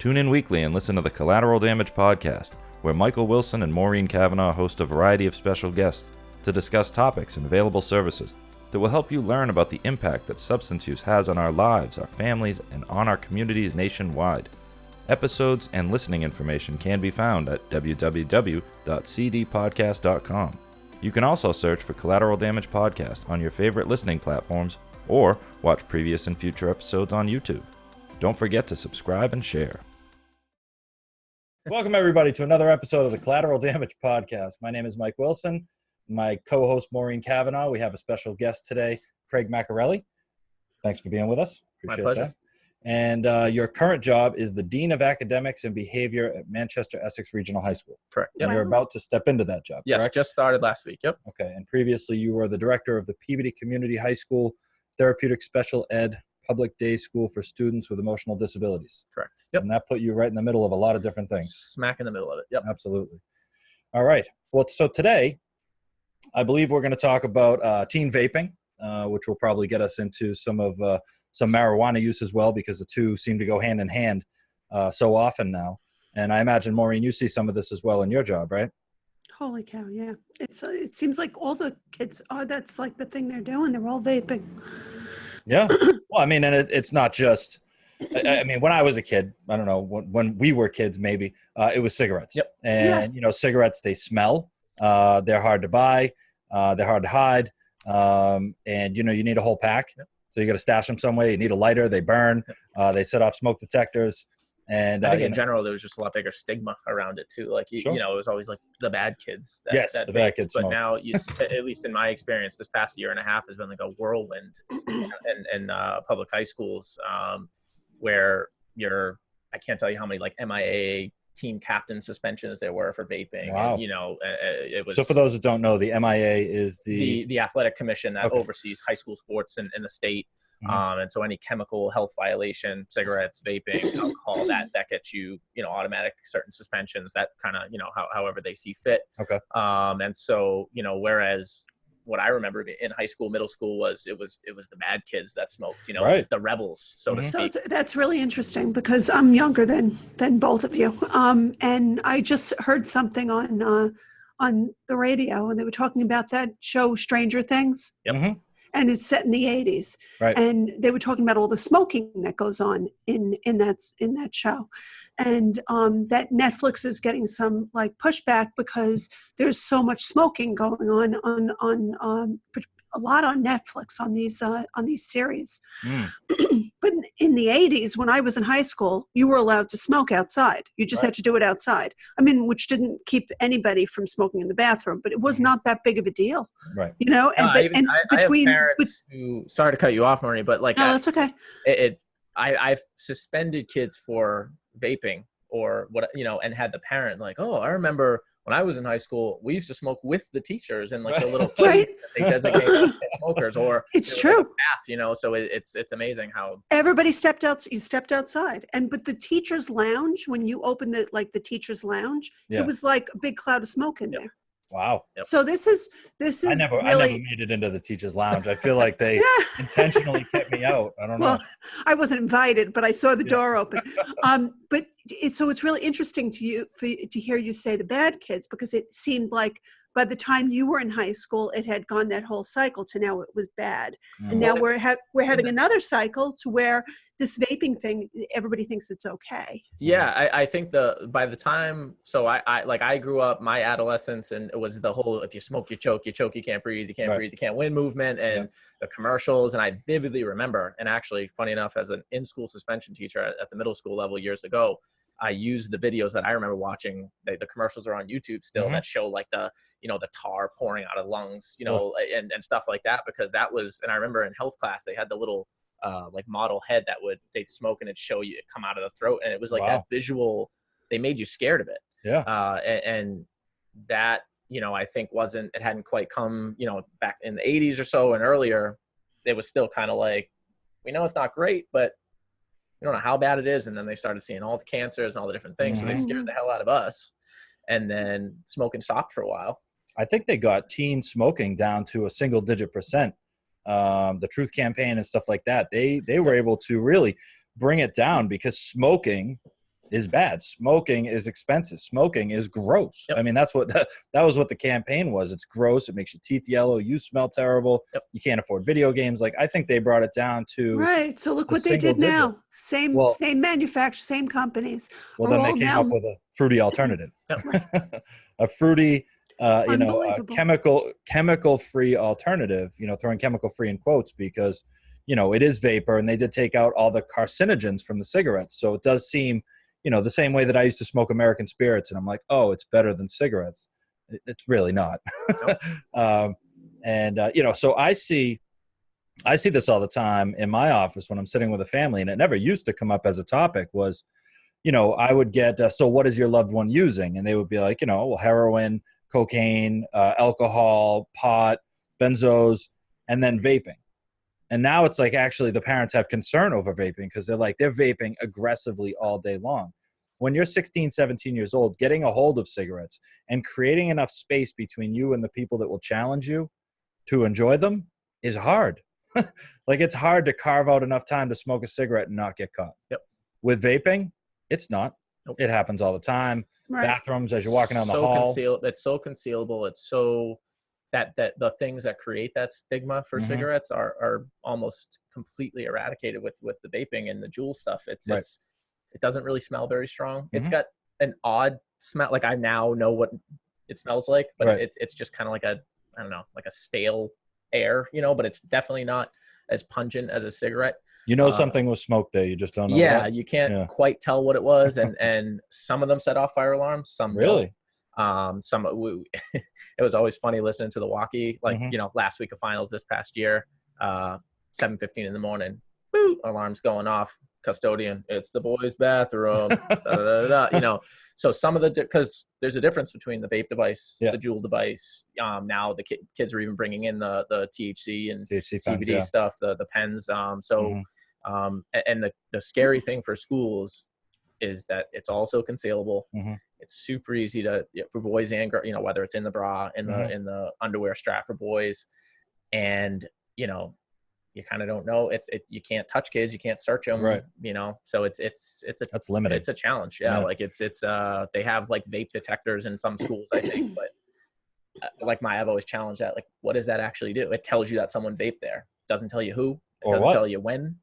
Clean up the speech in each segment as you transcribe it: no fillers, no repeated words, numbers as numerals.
Tune in weekly and listen to the Collateral Damage podcast, where Michael Wilson and Maureen Cavanaugh host a variety of special guests to discuss topics and available services that will help you learn about the impact that substance use has on our lives, our families, and on our communities nationwide. Episodes and listening information can be found at www.cdpodcast.com. You can also search for Collateral Damage Podcast on your favorite listening platforms or watch previous and future episodes on YouTube. Don't forget to subscribe and share. Welcome, everybody, to another episode of the Collateral Damage Podcast. My name is Mike Wilson. My co-host, Maureen Cavanaugh. We have a special guest today, Craig Macarelli. Thanks for being with us. Appreciate My pleasure. That. And your current job is the Dean of Academics and Behavior at Manchester Essex Regional High School. Correct. Yep. And you're about to step into that job, Yes, correct? Just started last week. Yep. Okay. And previously, you were the director of the Peabody Community High School Therapeutic Special Ed Public Day School for Students with Emotional Disabilities. Correct. Yep. And that put you right in the middle of a lot of different things. Smack in the middle of it. Yep. Absolutely. All right. Well, so today, I believe we're going to talk about teen vaping, which will probably get us into some marijuana use as well, because the two seem to go hand in hand so often now. And I imagine, Maureen, you see some of this as well in your job, right? Holy cow, yeah. It seems like all the kids that's like the thing they're doing. They're all vaping. Yeah. Well, I mean, and it's not just, I mean, when I was a kid, I don't know, when we were kids, maybe, it was cigarettes. Yep. And, you know, cigarettes, they smell. They're hard to buy. They're hard to hide. And, you know, you need a whole pack. Yep. So you got to stash them somewhere. You need a lighter. They burn. They set off smoke detectors. And I think in general, there was just a lot bigger stigma around it too. Like, you know, it was always like the bad kids. That the bad kids But smoke. now, at least in my experience, this past year and a half has been like a whirlwind in public high schools where I can't tell you how many like MIA team captain suspensions there were for vaping. Wow. And, you know, it was. So for those that don't know, the MIA is the athletic commission that oversees high school sports in the state. Mm-hmm. And so any chemical health violation, cigarettes, vaping, alcohol, that gets you, you know, automatic certain suspensions, that kind of, you know, however they see fit. Okay. And so, you know, whereas what I remember in high school, middle school was it was the bad kids that smoked, you know, right. The rebels, so to speak. So that's really interesting because I'm younger than both of you. And I just heard something on the radio, and they were talking about that show Stranger Things. Yep. Mm-hmm. And it's set in the 80s. Right. And they were talking about all the smoking that goes on in that show. And that Netflix is getting some like pushback because there's so much smoking going on a lot on Netflix on these series. But in the 80s, when I was in high school, you were allowed to smoke outside. You just had to do it outside. I mean, which didn't keep anybody from smoking in the bathroom, but it was not that big of a deal. Right. You know, I have parents who, sorry to cut you off, Maureen, but like, no, that's okay. I've suspended kids for vaping or what, you know, and had the parent like, oh, I remember when I was in high school, we used to smoke with the teachers in like the little right. that they designate smokers, or it's true. Like a path, you know. So it's amazing how everybody stepped out. You stepped outside, but the teachers' lounge, when you opened the teachers' lounge, it was like a big cloud of smoke in there. Wow. Yep. So this is I never made it into the teachers' lounge. I feel like they intentionally kept me out. I don't know. Well, I wasn't invited, but I saw the door open. But it's really interesting to hear you say the bad kids, because it seemed like by the time you were in high school, it had gone that whole cycle to now it was bad. And now we're having another cycle to where this vaping thing, everybody thinks it's okay. Yeah, I think by the time, so I grew up, my adolescence, and it was the whole, if you smoke, you choke, you can't breathe, you can't breathe, you can't win movement, and the commercials. And I vividly remember, and actually, funny enough, as an in-school suspension teacher at the middle school level years ago, I used the videos that I remember watching. The commercials are on YouTube still that show like the tar pouring out of lungs, you know, and stuff like that, because that was, and I remember in health class, they had the little like model head that they'd smoke and it'd show you it come out of the throat. And it was like that visual, they made you scared of it. Yeah. And that, you know, I think it hadn't quite come, you know, back in the 80s or so and earlier, it was still kind of like, we know it's not great, but we don't know how bad it is. And then they started seeing all the cancers and all the different things. So they scared the hell out of us. And then smoking stopped for a while. I think they got teen smoking down to a single-digit %. The Truth Campaign and stuff like that, they were able to really bring it down, because smoking is bad. Smoking is expensive. Smoking is gross. Yep. I mean, that was what the campaign was. It's gross. It makes your teeth yellow. You smell terrible. Yep. You can't afford video games. Like, I think they brought it down to Right. So look a what they single did digit. now. Same manufacturer, same companies. Well, are then they all came now, up with a fruity alternative, Yep. a fruity, a Unbelievable. chemical-free alternative. Throwing chemical-free in quotes because, it is vapor, and they did take out all the carcinogens from the cigarettes. So it does seem, the same way that I used to smoke American spirits, and I'm like, oh, it's better than cigarettes. It's really not. Nope. So I see this all the time in my office when I'm sitting with a family, and it never used to come up as a topic. Was, I would get, so what is your loved one using? And they would be like, well, heroin, cocaine, alcohol, pot, benzos, and then vaping. And now it's like, actually the parents have concern over vaping because they're vaping aggressively all day long. When you're 16, 17 years old, getting a hold of cigarettes and creating enough space between you and the people that will challenge you to enjoy them is hard. It's hard to carve out enough time to smoke a cigarette and not get caught. Yep. With vaping, it's not. Nope. It happens all the time. Right. Bathrooms as you're walking down the hall. It's so concealable. It's so that the things that create that stigma for Mhm. cigarettes are almost completely eradicated with the vaping and the Juul stuff. It doesn't really smell very strong. It's got an odd smell. Like, I now know what it smells like, but it's just kind of like a stale air, but it's definitely not as pungent as a cigarette. Something was smoked there. You just don't know. Yeah, what? you can't quite tell what it was, and some of them set off fire alarms. Some really. Don't. It was always funny listening to the walkie. Last week of finals this past year, 7:15 in the morning, boop, alarms going off. Custodian, it's the boys' bathroom. So some of because there's a difference between the vape device, the Juul device. Now the kids are even bringing in the THC and CBD stuff, the pens. And the scary thing for schools is that it's also concealable. It's super easy for boys and girls, whether it's in the bra, in the underwear strap for boys, and you kind of don't know. You can't touch kids, you can't search them, right? So it's that's limited. It's a challenge, yeah. They have vape detectors in some schools, I think, but I've always challenged that. What does that actually do? It tells you that someone vaped there. It doesn't tell you who. It doesn't tell you when.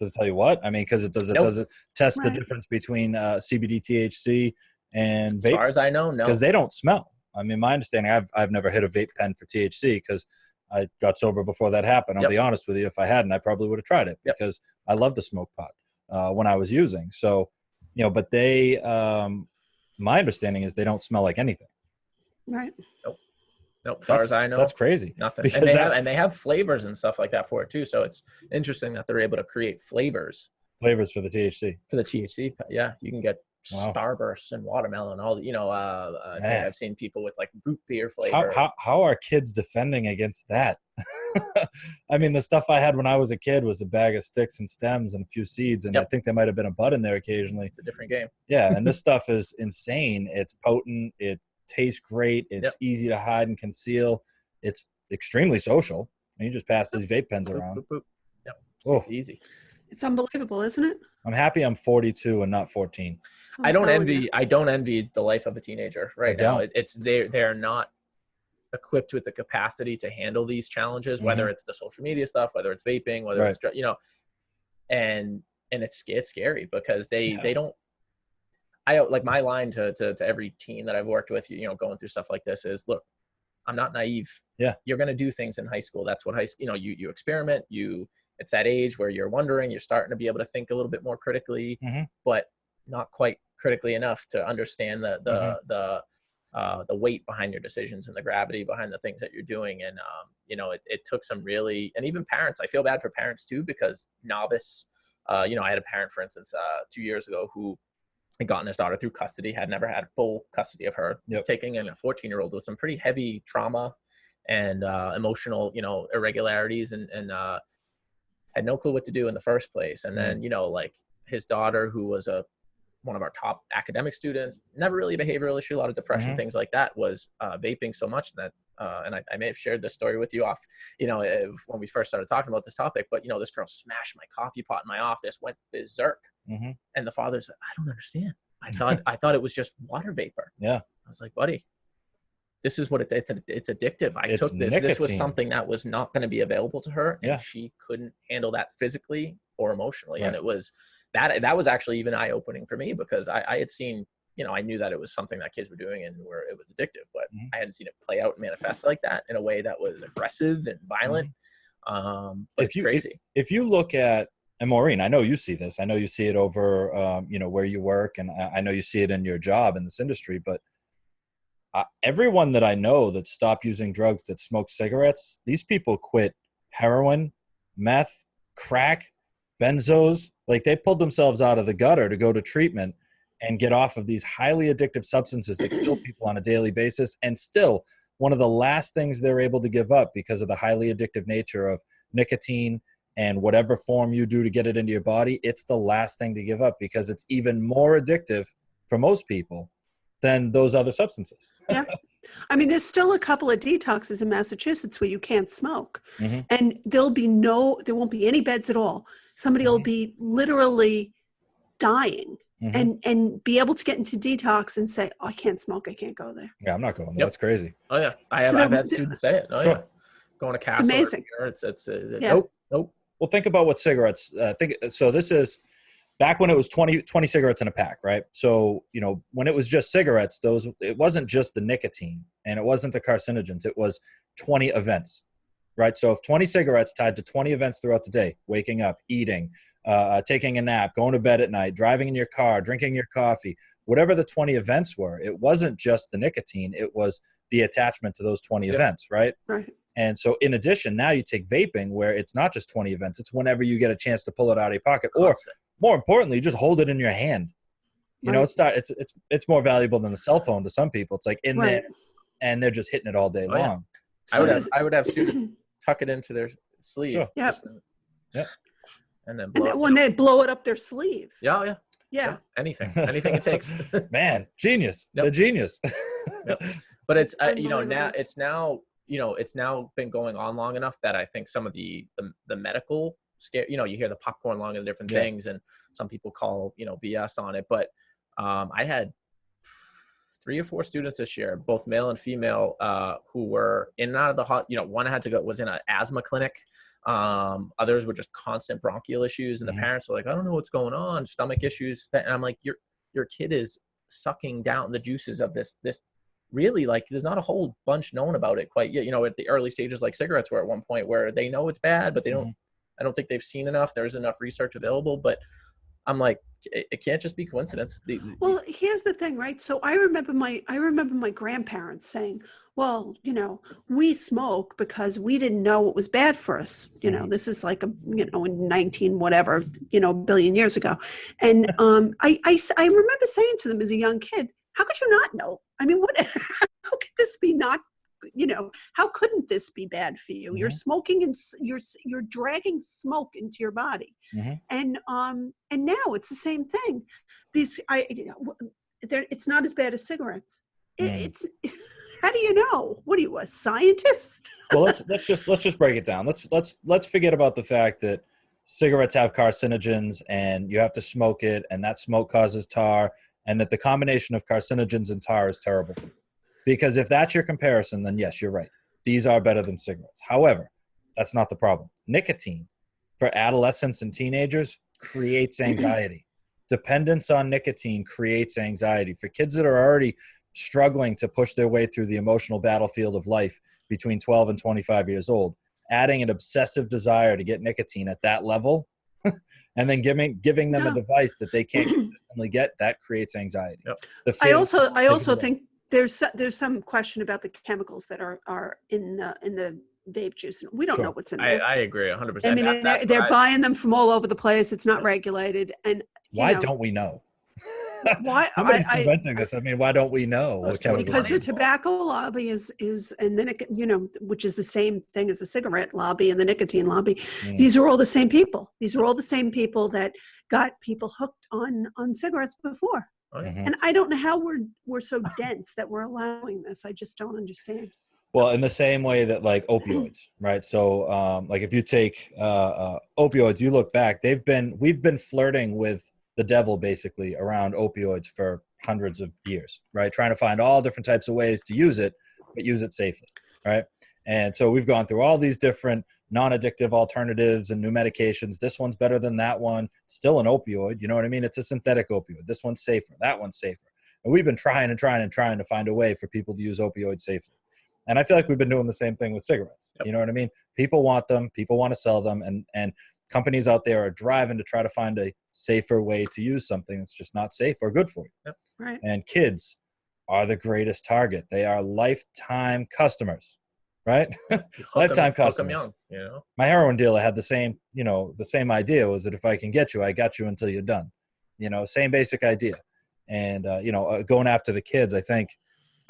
Does it tell you what? I mean, because it does it test the difference between CBD, THC, and vape? As far as I know, no. Because they don't smell. I mean, my understanding, I've never hit a vape pen for THC because I got sober before that happened. I'll be honest with you. If I hadn't, I probably would have tried it because I love to smoke pot when I was using. So, but they, my understanding is they don't smell like anything. Right. Nope. As far as I know, that's crazy. Nothing. And they have flavors and stuff like that for it too. So it's interesting that they're able to create flavors for the THC. For the THC, yeah, you can get Starburst and watermelon. All I think I've seen people with root beer flavor. How are kids defending against that? I mean, the stuff I had when I was a kid was a bag of sticks and stems and a few seeds, and I think there might have been a bud in there occasionally. It's a different game. Yeah, and this stuff is insane. It's potent. It tastes great. It's easy to hide and conceal. It's extremely social. And you just pass these vape pens around. Boop, boop. Yep. It's easy. It's unbelievable, isn't it? I'm happy I'm 42 and not 14. I don't envy the life of a teenager right now. They're not equipped with the capacity to handle these challenges, whether it's the social media stuff, whether it's vaping, whether it's and it's scary because they don't. My line to every teen that I've worked with, going through stuff like this is, look, I'm not naive. Yeah. You're going to do things in high school. That's what you experiment. It's that age where you're wondering, you're starting to be able to think a little bit more critically, but not quite critically enough to understand the weight behind your decisions and the gravity behind the things that you're doing. And, it took some really, and even parents, I feel bad for parents too, because novice, I had a parent, for instance, 2 years ago who had gotten his daughter through custody, had never had full custody of her, taking in a 14-year-old with some pretty heavy trauma and emotional, irregularities and had no clue what to do in the first place. And then, his daughter, who was one of our top academic students, never really a behavioral issue, a lot of depression, things like that, was vaping so much that and I may have shared this story with you off, when we first started talking about this topic, but this girl smashed my coffee pot in my office, went berserk. And the father said, I don't understand. I thought it was just water vapor. Yeah. I was like, buddy, this is what it's addictive. I took this. Nicotine. This was something that was not going to be available to her, and Yeah. she couldn't handle that physically or emotionally. Right. And it was that was actually even eye-opening for me, because I had seen, I knew that it was something that kids were doing and where it was addictive, but I hadn't seen it play out and manifest like that in a way that was aggressive and violent. But it's crazy. If you look at, and Maureen, I know you see this. I know you see it over, where you work, and I know you see it in your job in this industry. But everyone that I know that stopped using drugs, that smoked cigarettes, these people quit heroin, meth, crack, benzos. Like, they pulled themselves out of the gutter to go to treatment and get off of these highly addictive substances that kill people on a daily basis. And still, one of the last things they're able to give up, because of the highly addictive nature of nicotine and whatever form you do to get it into your body, it's the last thing to give up, because it's even more addictive for most people than those other substances. Yeah. I mean, there's still a couple of detoxes in Massachusetts where you can't smoke, and there won't be any beds at all. Somebody will be literally dying and be able to get into detox and say, oh, I can't smoke. I can't go there. Yeah, I'm not going there. That's crazy. Oh yeah. I've had students say it. Yeah. Going to Castle. It's amazing. Nope. Well, think about what cigarettes, so this is back when it was 20 cigarettes in a pack, right? So, when it was just cigarettes, it wasn't just the nicotine and it wasn't the carcinogens. It was 20 events, right? So if 20 cigarettes tied to 20 events throughout the day, waking up, eating, taking a nap, going to bed at night, driving in your car, drinking your coffee, whatever the 20 events were, it wasn't just the nicotine. It was the attachment to those 20 events, right? Right. And so in addition, now you take vaping, where it's not just 20 events. It's whenever you get a chance to pull it out of your pocket, or more importantly, just hold it in your hand. It's more valuable than the cell phone to some people. It's like in there, and they're just hitting it all day long. Yeah. I would have students tuck it into their sleeve. Sure. Yep. And then when they blow it up their sleeve. Yeah. Anything it takes. Man, genius. Yep. The genius. Yep. But it's it's now been going on long enough that I think some of the medical scare, you hear the popcorn lung and different things, and some people call, BS on it. But I had 3 or 4 students this year, both male and female, who were in and out of the one was in an asthma clinic. Others were just constant bronchial issues, and the parents were like, I don't know what's going on, stomach issues. And I'm like, your kid is sucking down the juices of this really, like, there's not a whole bunch known about it quite yet, at the early stages, like cigarettes were at one point, where they know it's bad, but they don't, I don't think they've seen enough. There's enough research available, but I'm like, it can't just be coincidence. Well, here's the thing, right? So I remember my grandparents saying, well, we smoke because we didn't know what was bad for us. This is like in 19 whatever, billion years ago. And I remember saying to them as a young kid, how could you not know? I mean, how could this be not, how couldn't this be bad for you? You're smoking and you're dragging smoke into your body. And now it's the same thing. It's not as bad as cigarettes. It's how do you know? What are you, a scientist? Well, let's just break it down. Let's forget about the fact that cigarettes have carcinogens and you have to smoke it, and that smoke causes tar, and that the combination of carcinogens and tar is terrible. Because if that's your comparison, then yes, you're right. These are better than cigarettes. However, that's not the problem. Nicotine for adolescents and teenagers creates anxiety. Dependence on nicotine creates anxiety. For kids that are already struggling to push their way through the emotional battlefield of life between 12 and 25 years old, adding an obsessive desire to get nicotine at that level and then giving them a device that they can't consistently get, that creates anxiety. Yep. I also think there's some question about the chemicals that are in the vape juice. We don't know what's in there. I agree 100%. I mean, they're buying them from all over the place. It's not regulated. And why don't we know? Why somebody's preventing this? I mean, why don't we know? Because the tobacco lobby is and then which is the same thing as the cigarette lobby and the nicotine lobby. These are all the same people. These are all the same people that got people hooked on cigarettes before. And I don't know how we're so dense that we're allowing this. I just don't understand. Well, in the same way that like opioids, right? So like if you take opioids, you look back, we've been flirting with the devil basically around opioids for hundreds of years, right? Trying to find all different types of ways to use it, but use it safely, right? And so we've gone through all these different non-addictive alternatives and new medications. This one's better than that one. Still an opioid, you know what I mean? It's a synthetic opioid. This one's safer. That one's safer. And we've been trying to find a way for people to use opioids safely. And I feel like we've been doing the same thing with cigarettes. Yep. You know what I mean? People want them. People want to sell them. And companies out there are driving to try to find a safer way to use something that's just not safe or good for you. Yep. Right. And kids are the greatest target. They are lifetime customers, right? Lifetime customers. Young, you know? My heroin dealer had the same idea, was that if I can get you, I got you until you're done. You know, same basic idea. And, going after the kids, I think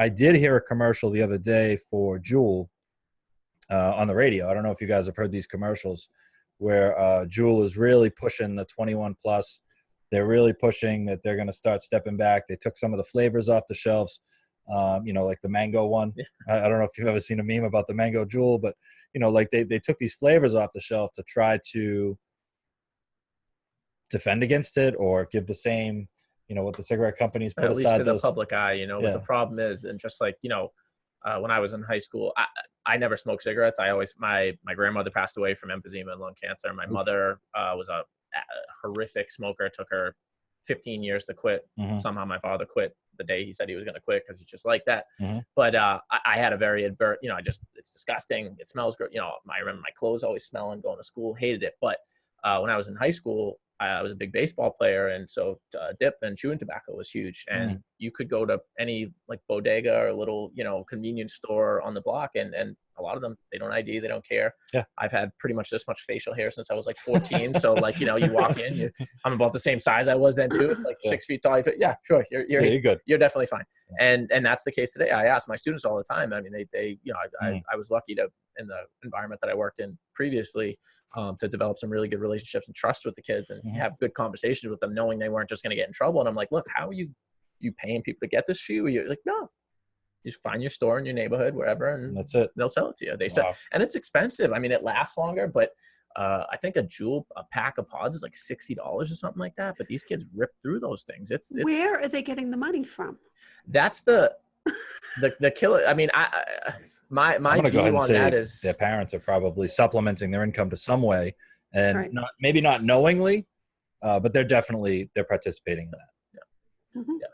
I did hear a commercial the other day for Juul on the radio. I don't know if you guys have heard these commercials where Juul is really pushing the 21 plus. They're really pushing that they're going to start stepping back. They took some of the flavors off the shelves, like the mango one. Yeah. I don't know if you've ever seen a meme about the mango Juul, but, like they took these flavors off the shelf to try to defend against it or give the same, what the cigarette companies put at least aside to the public eye, what the problem is. And just like, when I was in high school, I never smoked cigarettes. My grandmother passed away from emphysema and lung cancer. My mother was a horrific smoker. It took her 15 years to quit. Mm-hmm. Somehow my father quit the day he said he was going to quit because he's just like that. Mm-hmm. But I had a very it's disgusting. It smells great. I remember my clothes always smelling, going to school, hated it. But when I was in high school, I was a big baseball player, and so dip and chewing tobacco was huge. And you could go to any like bodega or little, convenience store on the block, and a lot of them, they don't ID, they don't care. Yeah, I've had pretty much this much facial hair since I was like 14. So like, you walk in, I'm about the same size I was then too. It's like 6 feet tall. Yeah, sure, you're good. You're definitely fine. Yeah. And that's the case today. I ask my students all the time. I mean, they I was lucky to, in the environment that I worked in previously, to develop some really good relationships and trust with the kids and have good conversations with them, knowing they weren't just going to get in trouble. And I'm like, look, how are you paying people to get this for you? You're like, no, you just find your store in your neighborhood, wherever, and that's it. They'll sell it to you. They sell, and it's expensive. I mean, it lasts longer, but I think a pack of pods is like $60 or something like that. But these kids rip through those things. It's where are they getting the money from? That's the killer. I mean, my view on that is their parents are probably supplementing their income to some way, and maybe not knowingly, but they're participating in that. Yeah. Mm-hmm. Yeah.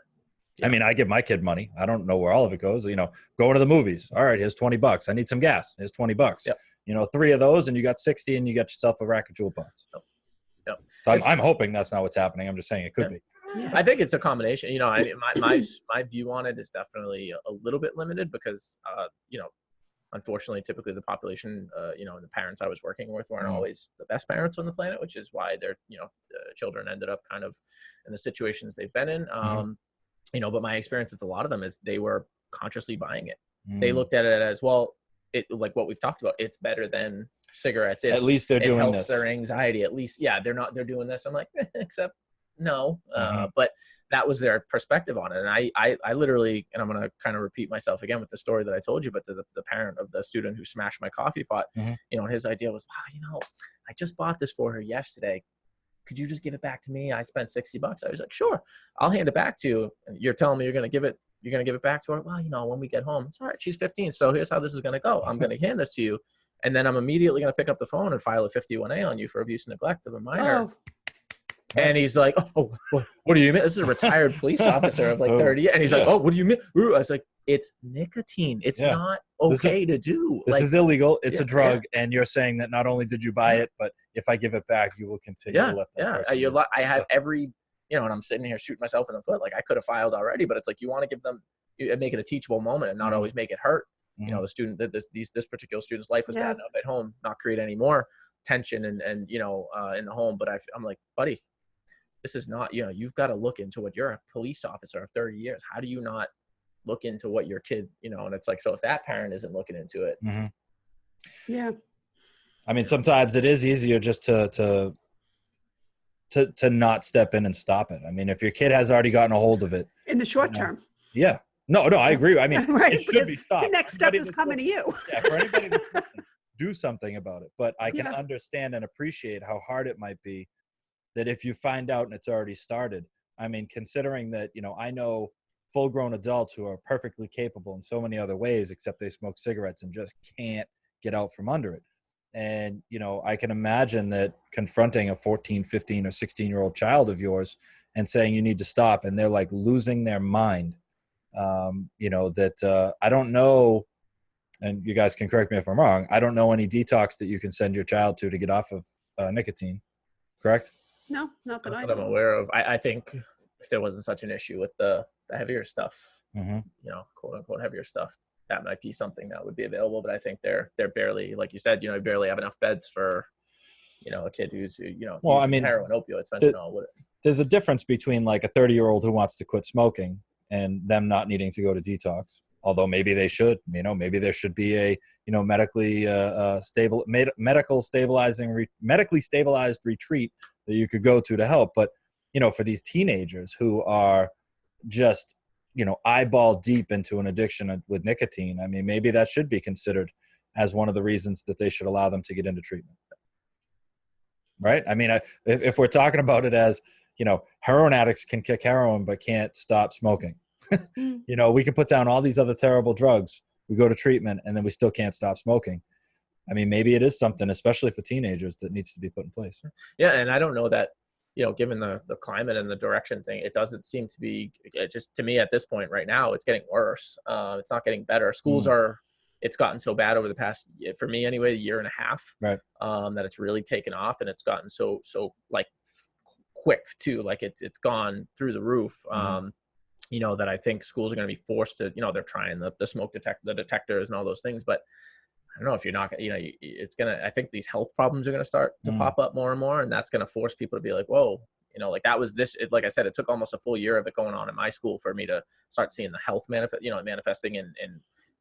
I mean, I give my kid money. I don't know where all of it goes. Going to the movies. All right, here's $20. I need some gas. Here's $20. Yep. 3 of those, and you got 60, and you got yourself a rack of Juul pods. Yep. So I'm hoping that's not what's happening. I'm just saying it could be. Yeah. I think it's a combination. My view on it is definitely a little bit limited because, unfortunately, typically the population, and the parents I was working with weren't always the best parents on the planet, which is why their, children ended up kind of in the situations they've been in. But my experience with a lot of them is they were consciously buying it. They looked at it as, well, like what we've talked about, it's better than cigarettes. At least they're doing helps this. Their anxiety. At least, they're doing this. I'm like, except no. But that was their perspective on it. And I literally, and I'm going to kind of repeat myself again with the story that I told you, but the parent of the student who smashed my coffee pot, his idea was, wow, I just bought this for her yesterday. Could you just give it back to me? I spent $60. I was like, sure, I'll hand it back to you. And you're telling me you're going to give it back to her? Well, when we get home, it's all right. She's 15. So here's how this is going to go. I'm going to hand this to you. And then I'm immediately going to pick up the phone and file a 51A on you for abuse and neglect of a minor. Oh. And he's like, oh, what do you mean? This is a retired police officer of like 30. And he's like, oh, what do you mean? I was like, it's nicotine. It's not okay to do. This is illegal. It's a drug. Yeah. And you're saying that not only did you buy it, but if I give it back, you will continue to let that person I have every, and I'm sitting here shooting myself in the foot. Like I could have filed already, but it's like, you want to give them, make it a teachable moment and not always make it hurt. The student, this particular student's life was bad enough at home, not create any more tension and in the home. But I'm like, buddy, this is not, you've got to look into what you're a police officer of 30 years. How do you not look into what your kid, and it's like, so if that parent isn't looking into it. Yeah. I mean, sometimes it is easier just to not step in and stop it. I mean, if your kid has already gotten a hold of it in the short term. Yeah. No, I agree. I mean, Right, it should because be stopped. the next step is coming to you. Yeah, for anybody that's listening, do something about it. But I can Yeah. understand and appreciate how hard it might be that if you find out and it's already started. I mean, considering that, I know full-grown adults who are perfectly capable in so many other ways, except they smoke cigarettes and just can't get out from under it. And, I can imagine that confronting a 14, 15, or 16-year-old child of yours and saying you need to stop, and they're like losing their mind. I don't know, and you guys can correct me if I'm wrong, I don't know any detox that you can send your child to get off of nicotine, correct? No, not that Not I that I'm know. aware of. I think if there wasn't such an issue with the heavier stuff, Mm-hmm. quote unquote heavier stuff, that might be something that would be available. But I think they're barely, like you said, barely have enough beds for, a kid who's, Well, I using mean, heroin, opioids, fentanyl. There's a difference between like a 30-year-old who wants to quit smoking and them not needing to go to detox. Although maybe they should, maybe there should be a, medically medically stabilized retreat that you could go to help. But, for these teenagers who are just, eyeball deep into an addiction with nicotine, I mean, maybe that should be considered as one of the reasons that they should allow them to get into treatment. Right? I mean, if we're talking about it as, heroin addicts can kick heroin but can't stop smoking. We can put down all these other terrible drugs. We go to treatment and then we still can't stop smoking. I mean, maybe it is something, especially for teenagers, that needs to be put in place. Yeah, and I don't know that, given the climate and the direction thing, it doesn't seem to be, just to me at this point right now, it's getting worse. It's not getting better. Schools it's gotten so bad over the past, for me anyway, year and a half, right? That it's really taken off, and it's gotten so like quick too, like it's gone through the roof. That I think schools are going to be forced to, they're trying the smoke the detectors and all those things, but I don't know if you're not, it's going to, I think these health problems are going to start to pop up more and more. And that's going to force people to be like, whoa, like that was like I said, it took almost a full year of it going on in my school for me to start seeing the health manifesting in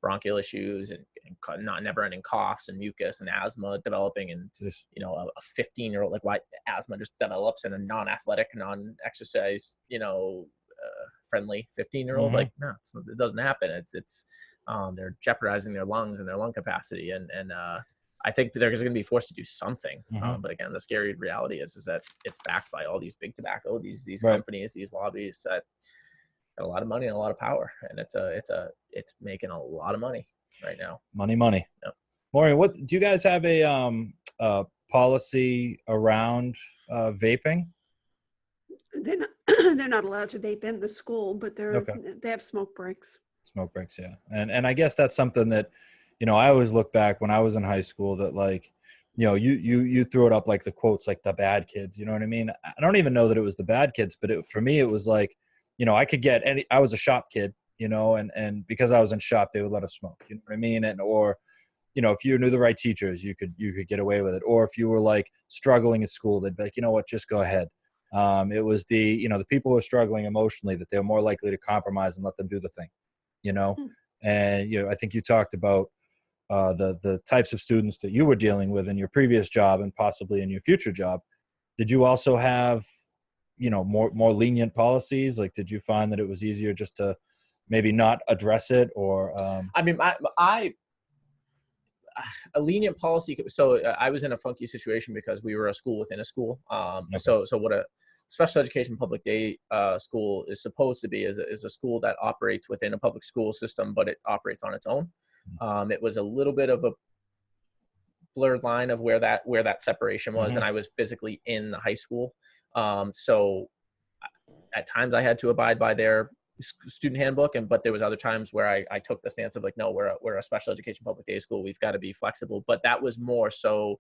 bronchial issues and not never ending coughs and mucus and asthma developing. And, a 15-year-old, like why asthma just develops in a non-athletic, non-exercise, friendly 15-year-old, like, no, it doesn't happen. It's they're jeopardizing their lungs and their lung capacity. And I think they're going to be forced to do something. But again, the scary reality is that it's backed by all these big tobacco, these right. companies, these lobbies that got a lot of money and a lot of power. And it's making a lot of money right now. Money. Yep. Maureen, what do you guys have a policy around vaping? They're not allowed to vape in the school, but they have smoke breaks. Smoke breaks, yeah. And I guess that's something that, I always look back when I was in high school that like, you threw it up like the quotes, like the bad kids, you know what I mean? I don't even know that it was the bad kids, but for me, it was like, I could get I was a shop kid, and because I was in shop, they would let us smoke, you know what I mean? Or if you knew the right teachers, you could get away with it. Or if you were like struggling at school, they'd be like, you know what, just go ahead. It was the people who are struggling emotionally that they're more likely to compromise and let them do the thing, and, I think you talked about the types of students that you were dealing with in your previous job and possibly in your future job. Did you also have, more lenient policies? Like, did you find that it was easier just to maybe not address it or, I mean, a lenient policy. So I was in a funky situation because we were a school within a school. Okay. So what a special education public day school is supposed to be is a school that operates within a public school system, but it operates on its own. It was a little bit of a blurred line of where that separation was, and I was physically in the high school. So at times I had to abide by their student handbook, but there was other times where I took the stance of like, no, we're a special education public day school. We've got to be flexible. But that was more so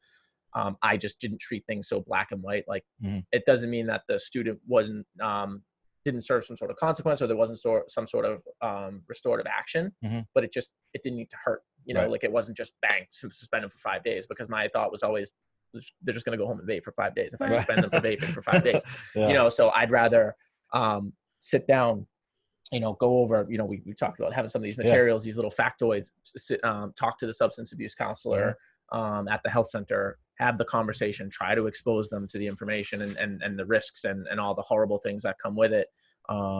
I just didn't treat things so black and white. Like it doesn't mean that the student wasn't didn't serve some sort of consequence or there wasn't some sort of restorative action, but it didn't need to hurt. Right. Like it wasn't just bang, suspended for 5 days, because my thought was always they're just going to go home and vape for 5 days if I suspend them for vaping for 5 days. Yeah. So I'd rather sit down, go over, we talked about having some of these materials, these little factoids, talk to the substance abuse counselor at the health center, have the conversation, try to expose them to the information and the risks and all the horrible things that come with it.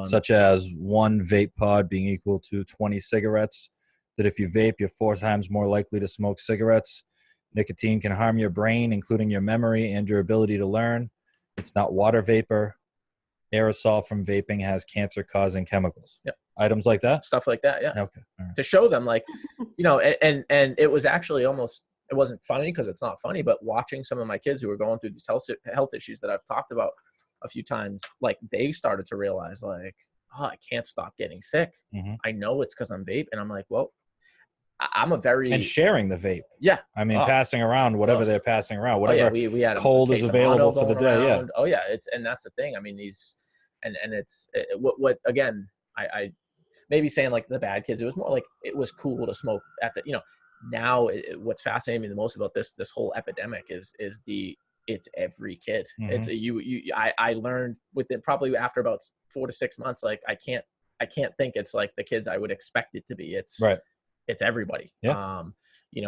such as one vape pod being equal to 20 cigarettes, that if you vape, you're 4 times more likely to smoke cigarettes. Nicotine can harm your brain, including your memory and your ability to learn. It's not water vapor. Aerosol from vaping has cancer-causing chemicals. Yep. Items like that? Stuff like that, yeah. Okay. All right. To show them, like, and it was actually almost, it wasn't funny because it's not funny, but watching some of my kids who were going through these health issues that I've talked about a few times, like, they started to realize, like, oh, I can't stop getting sick. Mm-hmm. I know it's because I'm vape. And I'm like, well, I'm a very... And sharing the vape. Yeah. I mean, passing around whatever they're passing around, whatever we had cold is available for the day. Around. Yeah. Oh yeah. And that's the thing. I mean, what again, I maybe saying like the bad kids, it was more like it was cool to smoke at the, now what's fascinating me the most about this whole epidemic is it's every kid. Mm-hmm. It's I learned within probably after about 4 to 6 months, like I can't think it's like the kids I would expect it to be. It's right. It's everybody. Yeah.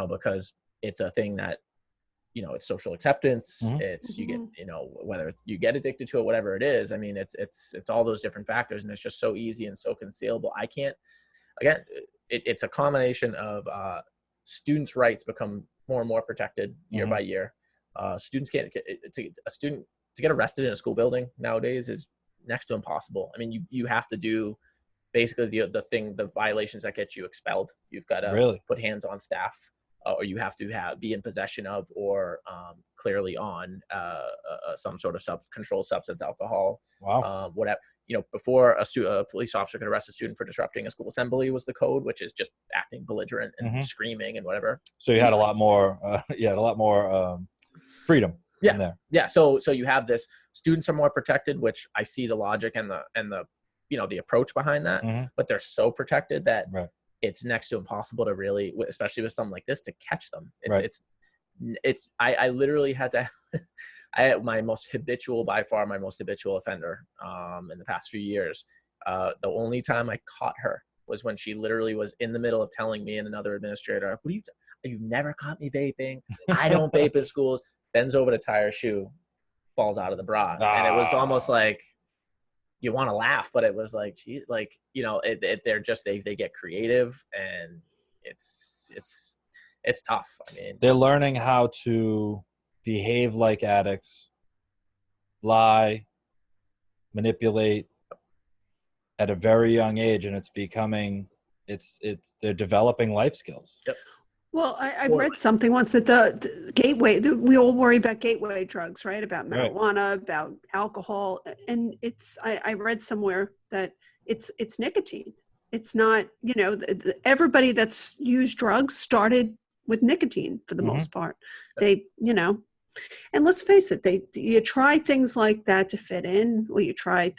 Because it's a thing that, it's social acceptance. Mm-hmm. It's, you get, whether you get addicted to it, whatever it is. I mean, it's all those different factors, and it's just so easy and so concealable. I can't, again, it's a combination of students' rights become more and more protected year by year. Students can't to get arrested in a school building nowadays is next to impossible. I mean, you have to do basically the violations that get you expelled. You've got to put hands on staff, or you have to be in possession of, or clearly on some sort of controlled substance, alcohol. Wow. Whatever. Before a police officer could arrest a student for disrupting a school assembly was the code, which is just acting belligerent and screaming and whatever. So you had a lot more. Freedom. Yeah. In there. Yeah. So you have this. Students are more protected, which I see the logic and the the approach behind that, but they're so protected that it's next to impossible to really, especially with something like this, to catch them. I literally had to, I had my most habitual offender in the past few years. The only time I caught her was when she literally was in the middle of telling me and another administrator, you've never caught me vaping. I don't vape in schools. Bends over to tie her shoe, falls out of the bra. And it was almost like, you want to laugh, but it was like, geez, like, they're just, they get creative, and it's tough. I mean, they're learning how to behave like addicts, lie, manipulate at a very young age. And they're developing life skills. Yep. Well, I read something once that the gateway, we all worry about gateway drugs, right? About marijuana, about alcohol. And I read somewhere that it's nicotine. It's not, everybody that's used drugs started with nicotine for the most part. They, and let's face it, you try things like that to fit in, or you try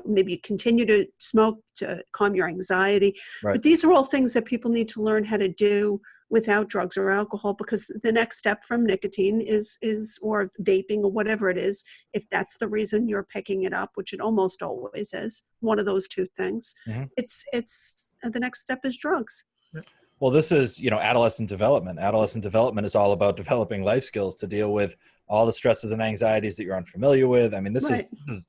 maybe you continue to smoke to calm your anxiety. Right. But these are all things that people need to learn how to do without drugs or alcohol, because the next step from nicotine is or vaping or whatever it is, if that's the reason you're picking it up, which it almost always is, one of those two things. It's the next step is drugs. Well, this is, adolescent development. Adolescent development is all about developing life skills to deal with all the stresses and anxieties that you're unfamiliar with. I mean, this is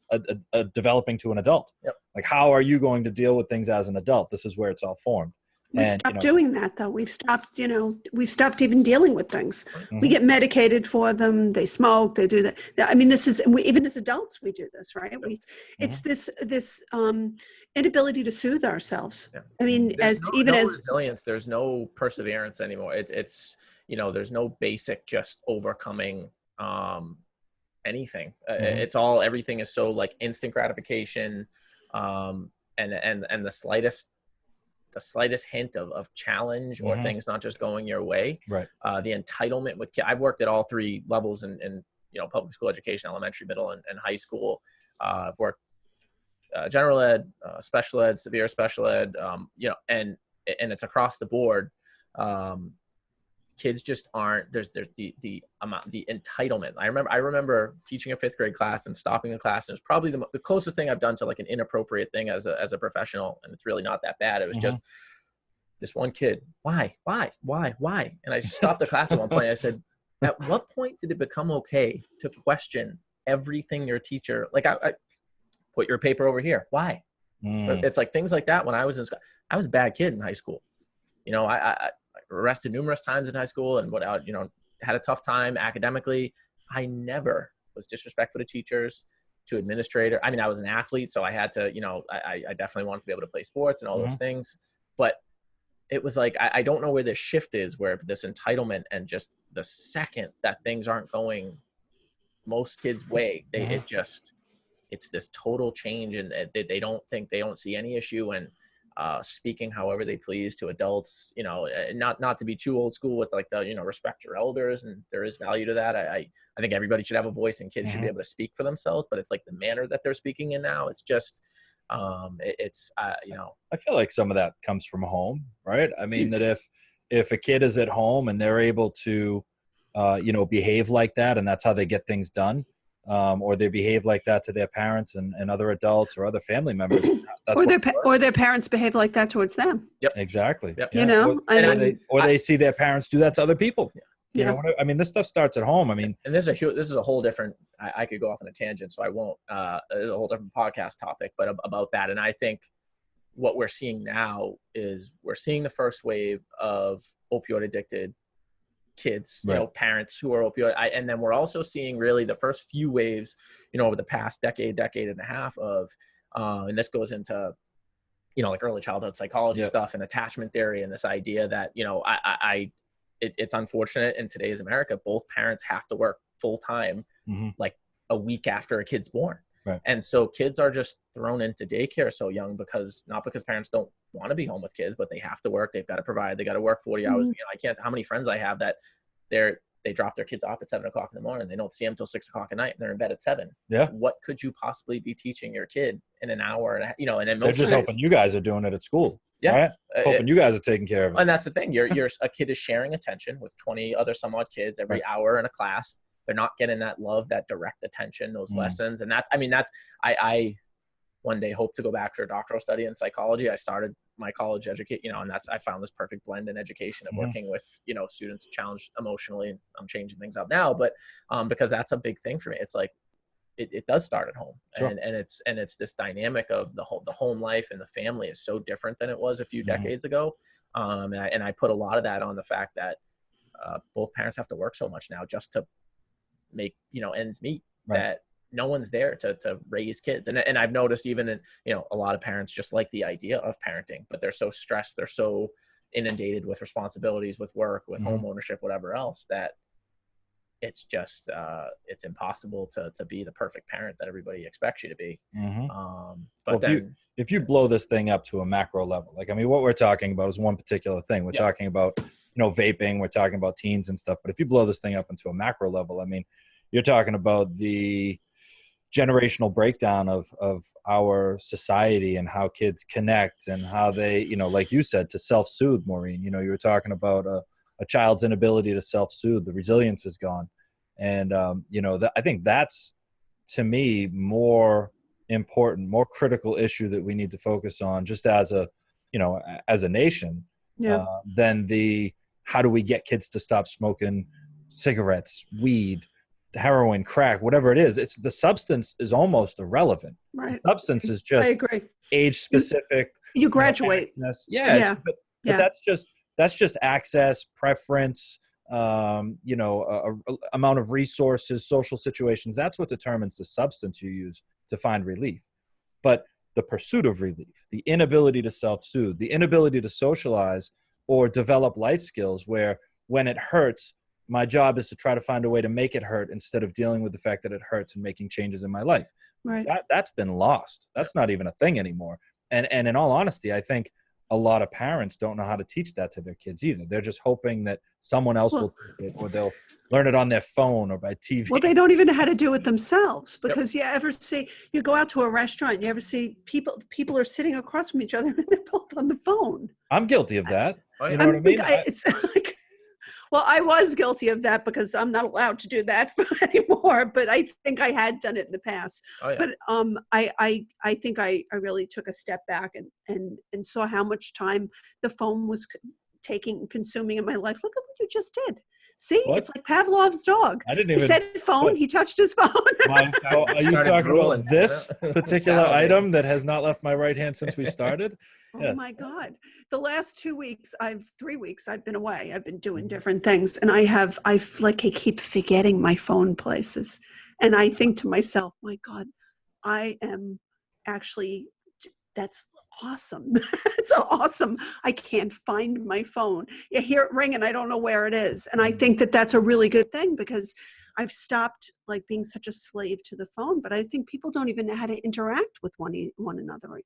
a developing to an adult. Yep. Like, how are you going to deal with things as an adult? This is where it's all formed. We've stopped doing that, though. We've stopped even dealing with things. We get medicated for them. They smoke. They do that. I mean, even as adults, we do this, right? It's this inability to soothe ourselves. Yeah. I mean, there's no resilience. There's no perseverance anymore. It's there's no basic just overcoming anything. Everything is so like instant gratification, and the slightest hint of challenge or things not just going your way. Right. The entitlement with kids. I've worked at all 3 levels in public school education, elementary, middle, and high school. I've worked general ed, special ed, severe special ed, and it's across the board. Kids just aren't, there's the amount, the entitlement. I remember teaching a 5th grade class and stopping a class. And it was probably the closest thing I've done to like an inappropriate thing as a professional. And it's really not that bad. It was just this one kid. Why? And I stopped the class at one point. I said, at what point did it become okay to question everything your teacher, like put your paper over here. Why? It's like things like that. When I was in school, I was a bad kid in high school. You know, I arrested numerous times in high school and had a tough time academically. I never was disrespectful to teachers, to administrator. I mean, I was an athlete, so I had to, I definitely wanted to be able to play sports and all those things. But it was like, I don't know where this shift is, where this entitlement and just the second that things aren't going most kids' way, it's this total change, and they don't see any issue in speaking however they please to adults, not to be too old school with like the, respect your elders. And there is value to that. I think everybody should have a voice, and kids should be able to speak for themselves, but it's like the manner that they're speaking in now, it's just, I feel like some of that comes from home, right? I mean, that if a kid is at home and they're able to, behave like that, and that's how they get things done, or they behave like that to their parents and other adults or other family members. Or their parents behave like that towards them. Yep. Exactly. Yep. Yeah. They see their parents do that to other people. Yeah. You know, I mean, this stuff starts at home. I mean, and this is a whole different, I could go off on a tangent, so I won't, there's a whole different podcast topic, but about that. And I think what we're seeing now is we're seeing the first wave of opioid addicted kids, parents who are opioid. And then we're also seeing really the first few waves, over the past decade and a half of, and this goes into, like early childhood psychology stuff and attachment theory, and this idea that, it's unfortunate in today's America, both parents have to work full time, like a week after a kid's born. Right. And so kids are just thrown into daycare so young, not because parents don't want to be home with kids, but they have to work. They've got to provide. They got to work 40 hours. I can't. How many friends I have that they drop their kids off at 7 o'clock in the morning. They don't see them till 6 o'clock at night, and they're in bed at 7. Yeah. What could you possibly be teaching your kid in an hour? And and they're just hoping you guys are doing it at school. Yeah. Right? Hoping you guys are taking care of it. And that's the thing. You're a kid is sharing attention with 20 other somewhat kids every hour in a class. They're not getting that love, that direct attention, those lessons. And I one day hope to go back for a doctoral study in psychology. I started my college education, and I found this perfect blend in education of working with, students challenged emotionally. And I'm changing things up now, but because that's a big thing for me. It's like, it does start at home. Sure. And it's this dynamic of the home life and the family is so different than it was a few decades ago. And I put a lot of that on the fact that both parents have to work so much now just to make, ends meet, that no one's there to raise kids. And I've noticed even in, a lot of parents just like the idea of parenting, but they're so stressed. They're so inundated with responsibilities, with work, with home ownership, whatever else, that it's just, it's impossible to be the perfect parent that everybody expects you to be. But if you blow this thing up to a macro level, like, I mean, what we're talking about is one particular thing. We're talking about, vaping, we're talking about teens and stuff, but if you blow this thing up into a macro level, I mean, you're talking about the generational breakdown of our society and how kids connect and how they, like you said, to self-soothe, Maureen, you were talking about a child's inability to self-soothe. The resilience is gone. And, I think that's, to me, more important, more critical issue that we need to focus on just as a nation, than how do we get kids to stop smoking cigarettes, weed, heroin, crack, whatever it is. It's the substance is almost irrelevant. Right. The substance is just age specific. You graduate. But that's just access, preference, amount of resources, social situations. That's what determines the substance you use to find relief. But the pursuit of relief, the inability to self-soothe, the inability to socialize or develop life skills where when it hurts, my job is to try to find a way to make it hurt instead of dealing with the fact that it hurts and making changes in my life. Right. That's been lost. That's not even a thing anymore. And in all honesty, I think a lot of parents don't know how to teach that to their kids either. They're just hoping that someone else will teach it, or they'll learn it on their phone or by TV. Well, they don't even know how to do it themselves, because you go out to a restaurant, you ever see people are sitting across from each other and they're both on the phone. I'm guilty of that. You know what I mean? It's like, well, I was guilty of that because I'm not allowed to do that anymore, but I think I had done it in the past. But I think I really took a step back and saw how much time the phone was taking and consuming in my life. Look at what you just did. See, What? it's like Pavlov's dog. I didn't He even. said phone. He touched his phone. My phone. Are you Started talking drooling. about this particular Salivating. item that has not left my right hand since we started? Oh Yes. my God. The last 3 weeks, I've been away. I've been doing different things. And I keep forgetting my phone places. And I think to myself, my God, I am actually, that's awesome. It's awesome. I can't find my phone. You hear it ring and I don't know where it is. And I think that that's a really good thing because I've stopped like being such a slave to the phone, but I think people don't even know how to interact with one another,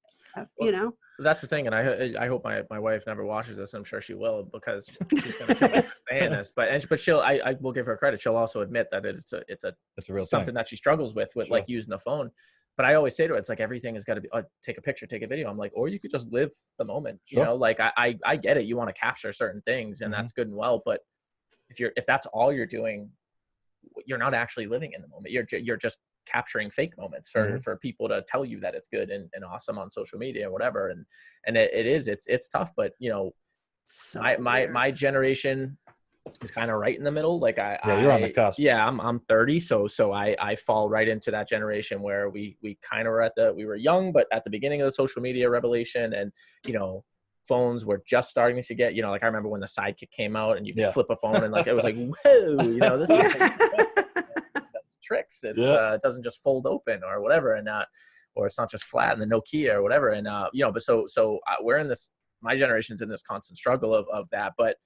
you know? That's the thing. And I hope my wife never watches this. I'm sure she will because she's going to kill me for saying this, but I will give her credit. She'll also admit that it's a real something thing that she struggles with sure. Like using the phone. But I always say to her, it's like everything has got to be take a picture, take a video. I'm like, or you could just live the moment, sure. You know, like I get it. You want to capture certain things and that's good and well. But if that's all you're doing, you're not actually living in the moment. You're just capturing fake moments for people to tell you that it's good and awesome on social media or whatever. And it's tough, but you know, so my generation is kind of right in the middle. Like you're on the cusp. Yeah, I'm 30. So I fall right into that generation where we kind of we were young, but at the beginning of the social media revelation and, you know, phones were just starting to get, you know, like I remember when the Sidekick came out and you could flip a phone and like, it was like, whoa, you know, this is that's tricks. It's it doesn't just fold open or whatever. And, or it's not just flat in the Nokia or whatever. And, you know, but so we're in this, my generation's in this constant struggle of that, but,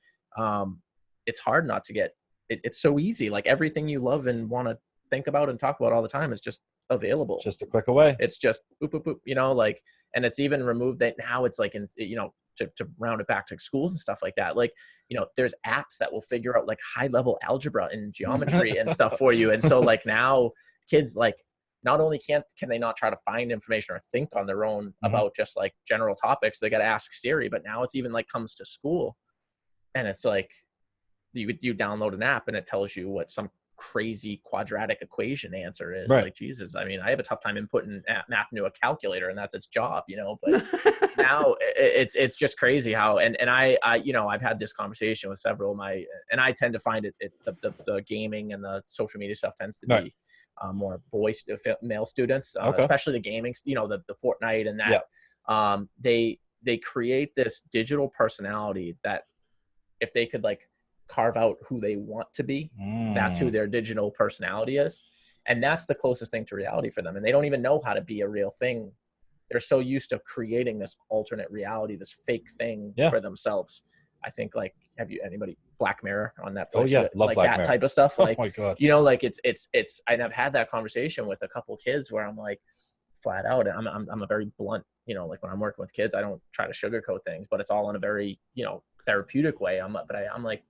it's hard not to get it's so easy. Like everything you love and want to think about and talk about all the time is just available. Just a click away. It's just boop, boop, boop, you know, like, and it's even removed that now it's like, you know, to round it back to schools and stuff like that. Like, you know, there's apps that will figure out like high level algebra and geometry and stuff for you. And so like now kids, like not only can they not try to find information or think on their own about just like general topics, they got to ask Siri, but now it's even like comes to school and it's like, you download an app and it tells you what some crazy quadratic equation answer is. Right. Like, Jesus, I mean, I have a tough time inputting math into a calculator and that's its job, you know, but now it's just crazy how, and I, you know, I've had this conversation with several of my, and I tend to find the gaming and the social media stuff tends to be more male students, especially the gaming, you know, the Fortnite and that, they create this digital personality that if they could like carve out who they want to be, that's who their digital personality is. And that's the closest thing to reality for them. And they don't even know how to be a real thing. They're so used to creating this alternate reality, this fake thing for themselves. I think like, anybody Black Mirror on Netflix? Oh yeah, love like Black that Mirror. Type of stuff. Like, oh my God. You know, like it's, and I've had that conversation with a couple kids where I'm like flat out, and I'm a very blunt, you know, like when I'm working with kids, I don't try to sugarcoat things, but it's all in a very, you know, therapeutic way. I'm like,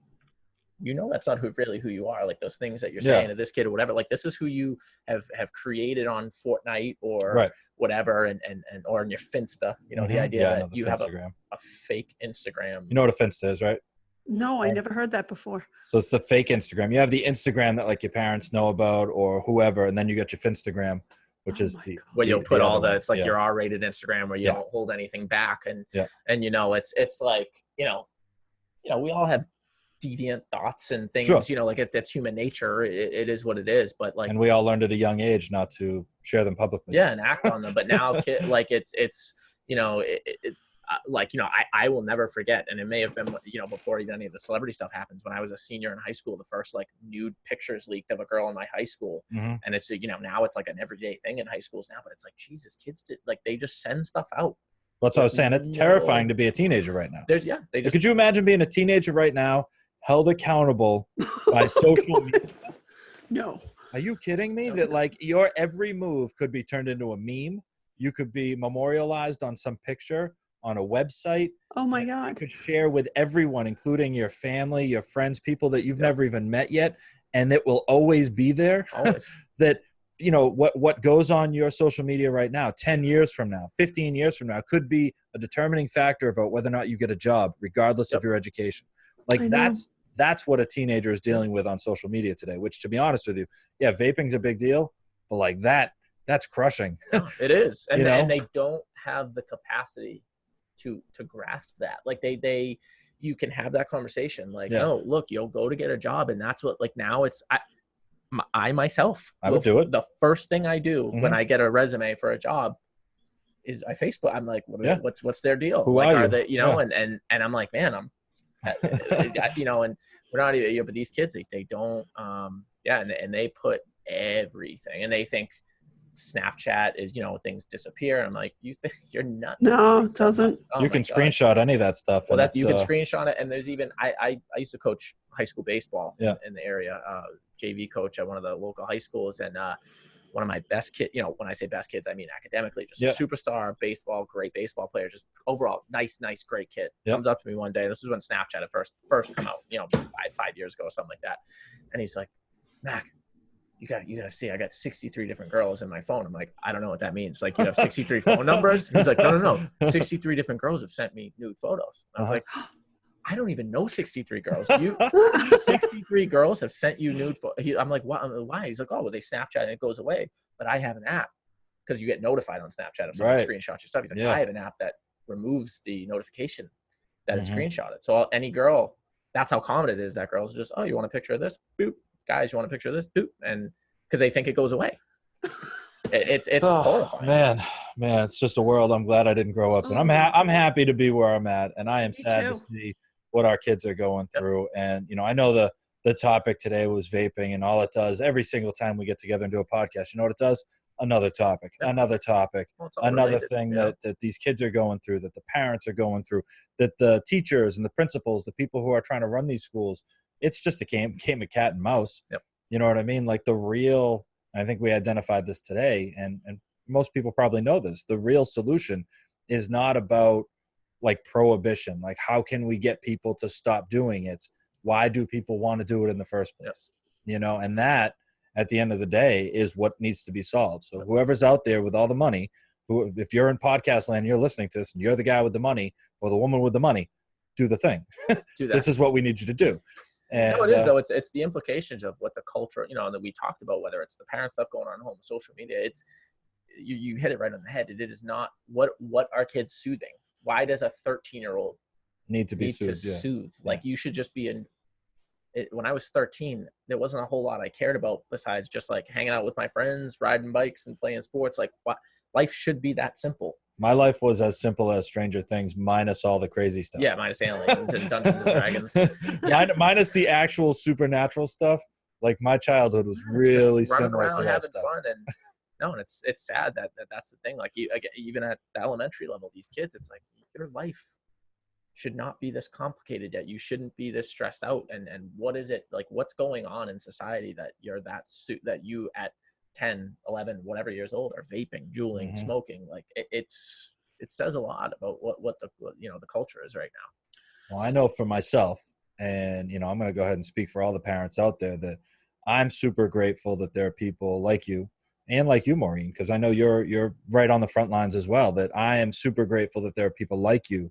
you know, that's not really who you are. Like those things that you're saying to this kid or whatever, like this is who you have created on Fortnite or whatever. And or in your Finsta, you know, the idea that you have a fake Instagram. You know what a Finsta is, right? No, I never heard that before. So it's the fake Instagram. You have the Instagram that like your parents know about or whoever. And then you got your Finstagram, which is where you'll put all it's like your R-rated Instagram where you don't hold anything back. And, you know, it's like, you know, we all have deviant thoughts and things, you know, like that's human nature. It is what it is. But like, and we all learned at a young age not to share them publicly. Yeah, and act on them. But now, like it's you know, like, you know, I will never forget, and it may have been, you know, before even any of the celebrity stuff happens. When I was a senior in high school, the first like nude pictures leaked of a girl in my high school, and it's, you know, now it's like an everyday thing in high schools now. But it's like, Jesus, kids they just send stuff out. That's what I was saying. It's terrifying to be a teenager right now. Could you imagine being a teenager right now, held accountable by social media? No. Are you kidding me? That like your every move could be turned into a meme. You could be memorialized on some picture on a website. Oh my God. You could share with everyone, including your family, your friends, people that you've never even met yet. And it will always be there. Always. That, you know, what goes on your social media right now, 10 years from now, 15 years from now, could be a determining factor about whether or not you get a job, regardless of your education. Like that's what a teenager is dealing with on social media today, which, to be honest with you, vaping's a big deal, but like that's crushing. It is. And, you know? and they don't have the capacity to grasp that. Like they, you can have that conversation. Like, Yeah. no, look, you'll go to get a job. And that's what, like, now it's, I myself, I would do it. The first thing I do Mm-hmm. when I get a resume for a job is I Facebook. I'm like, what's their deal? Who like, are you? they, you know, and I'm like, man, I'm, you know, and we're not even, you know, but these kids, they don't, and they put everything, and they think Snapchat is, you know, things disappear. I'm like, you think you're nuts? No, it doesn't. You can screenshot any of that stuff. Well, you can screenshot it, and there's even I used to coach high school baseball in the area, JV coach at one of the local high schools, and one of my best kids, you know, when I say best kids, I mean academically, just a superstar baseball, great baseball player, just overall nice, great kid. Comes up to me one day. This is when Snapchat had first come out, you know, 5 years ago, something like that. And he's like, Mac, you got to see, I got 63 different girls in my phone. I'm like, I don't know what that means. Like, you have 63 phone numbers? He's like, no. 63 different girls have sent me nude photos. And I was like, I don't even know 63 girls. 63 girls have sent you nude photos. I'm like, why? He's like, oh, well, they Snapchat and it goes away. But I have an app, because you get notified on Snapchat if someone screenshots your stuff. He's like, I have an app that removes the notification that it's screenshotted. So any girl, that's how common it is that girls just, oh, you want a picture of this? Boop. Guys, you want a picture of this? Boop. And because they think it goes away. It's horrifying. Man, it's just a world I'm glad I didn't grow up in. I'm happy to be where I'm at, and I am sad to see what our kids are going through. And, you know, I know the topic today was vaping, and all it does every single time we get together and do a podcast, you know what it does? Another topic, another topic, another thing that these kids are going through, that the parents are going through, that the teachers and the principals, the people who are trying to run these schools, it's just a game of cat and mouse. Yep. You know what I mean? Like, the real, I think we identified this today, and most people probably know this, the real solution is not about like prohibition. Like, how can we get people to stop doing it? Why do people want to do it in the first place? Yes. You know, and that at the end of the day is what needs to be solved. So whoever's out there with all the money, if you're in podcast land, you're listening to this and you're the guy with the money or the woman with the money, do the thing. Do that. This is what we need you to do. And, no, it is though. It's the implications of what the culture, you know, that we talked about, whether it's the parent stuff going on at home, social media. It's you hit it right on the head. It is not what are kids soothing. Why does a 13-year-old need to be soothed? Soothe? Like, you should just be when I was 13, there wasn't a whole lot I cared about besides just like hanging out with my friends, riding bikes and playing sports. Like, what life should be that simple. My life was as simple as Stranger Things, minus all the crazy stuff. Yeah, minus aliens and Dungeons and Dragons. Minus the actual supernatural stuff. Like, my childhood was really similar to that stuff. Fun and it's sad that that's the thing. Like, even at the elementary level, these kids, it's like, your life should not be this complicated yet. You shouldn't be this stressed out. And what is it like? What's going on in society that you're that you at 10, 11, whatever years old are vaping, juuling, smoking? Like, it says a lot about what the culture is right now. Well, I know for myself, and, you know, I'm going to go ahead and speak for all the parents out there, that I'm super grateful that there are people like you and like you, Maureen, because I know you're right on the front lines as well, that I am super grateful that there are people like you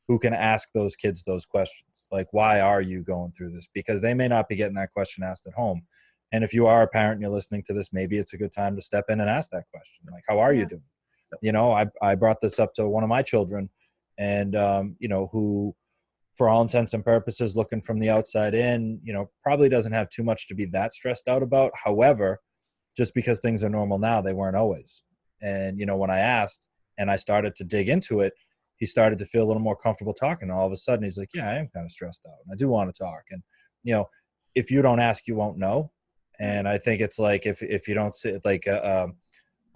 who can ask those kids those questions. Like, why are you going through this? Because they may not be getting that question asked at home. And if you are a parent and you're listening to this, maybe it's a good time to step in and ask that question. Like, how are you doing? You know, I brought this up to one of my children, and, you know, who, for all intents and purposes, looking from the outside in, you know, probably doesn't have too much to be that stressed out about. However, just because things are normal now, they weren't always. And, you know, when I asked and I started to dig into it, he started to feel a little more comfortable talking. And all of a sudden he's like, yeah, I am kind of stressed out and I do want to talk. And, you know, if you don't ask, you won't know. And I think it's like, if you don't see it, like, what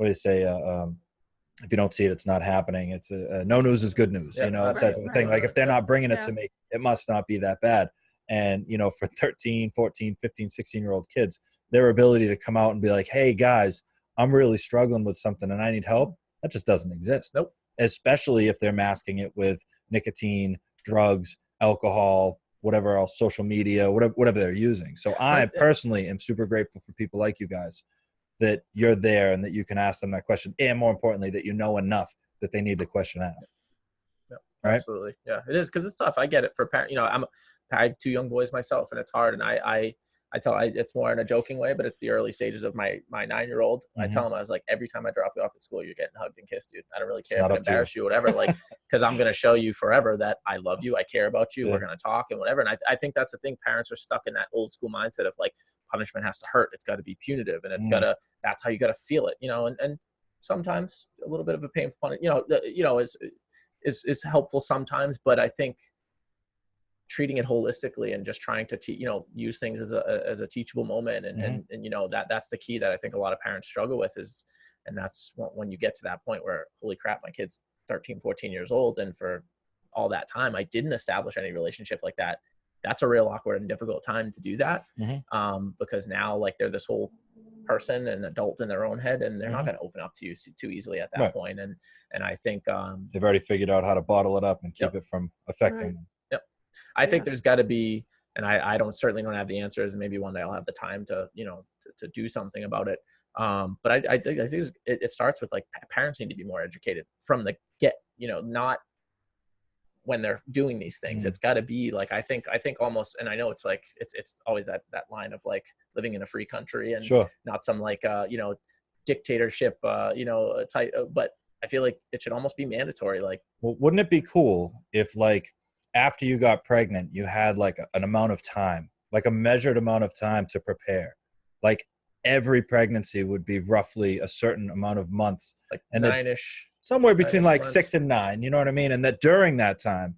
do you say? If you don't see it, it's not happening. It's no news is good news, you know, type of thing. Like, if they're not bringing it to me, it must not be that bad. And, you know, for 13, 14, 15, 16-year-old kids, their ability to come out and be like, hey guys, I'm really struggling with something and I need help, that just doesn't exist. Nope. Especially if they're masking it with nicotine, drugs, alcohol, whatever else, social media, whatever they're using. So I personally am super grateful for people like you guys, that you're there and that you can ask them that question. And more importantly, that you know enough that they need the question asked. Yeah, right? Absolutely. Yeah, it is, because it's tough. I get it for parents. You know, I have 2 young boys myself, and it's hard. And I it's more in a joking way, but it's the early stages of my 9-year-old. I tell him, I was like, every time I drop you off at school, you're getting hugged and kissed, dude. I don't really care if it embarrass you or whatever, like, because I'm going to show you forever that I love you, I care about you, we're going to talk and whatever. And I think that's the thing. Parents are stuck in that old school mindset of like, punishment has to hurt, it's got to be punitive, and it's gotta, that's how you got to feel it, and sometimes a little bit of a painful punishment, is helpful sometimes, but I think treating it holistically and just trying to use things as a teachable moment, and that's the key that I think a lot of parents struggle with is, and that's when you get to that point where, holy crap, my kid's 13, 14 years old, and for all that time I didn't establish any relationship like that. That's a real awkward and difficult time to do that, because now like they're this whole person and adult in their own head, and they're not going to open up to you too easily at that point. And I think they've already figured out how to bottle it up and keep it from affecting them. I think there's got to be, and I certainly don't have the answers, and maybe one day I'll have the time to to do something about it. But I think it starts with like parents need to be more educated from the get, not when they're doing these things. It's got to be like, I think almost, and I know it's like it's always that line of like living in a free country and not some like dictatorship type, but I feel like it should almost be mandatory. Like, well, wouldn't it be cool if like after you got pregnant you had like an amount of time, like a measured amount of time to prepare? Like every pregnancy would be roughly a certain amount of months, like and 9-ish, somewhere between like months. 6 and 9, you know what I mean? And that during that time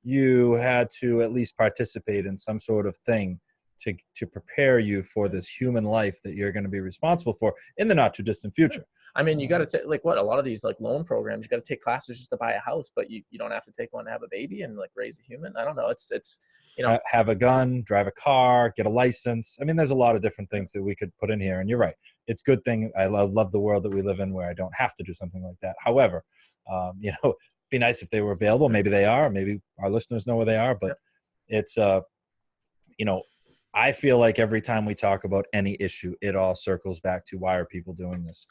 you had to at least participate in some sort of thing to prepare you for this human life that you're going to be responsible for in the not too distant future. I mean, you got to take like a lot of these like loan programs, you got to take classes just to buy a house, but you don't have to take one to have a baby and like raise a human. I don't know. It's have a gun, drive a car, get a license. I mean, there's a lot of different things that we could put in here, and you're right. It's a good thing. I love the world that we live in where I don't have to do something like that. However, it'd be nice if they were available. Maybe they are. Maybe our listeners know where they are, but it's, I feel like every time we talk about any issue, it all circles back to why are people doing this?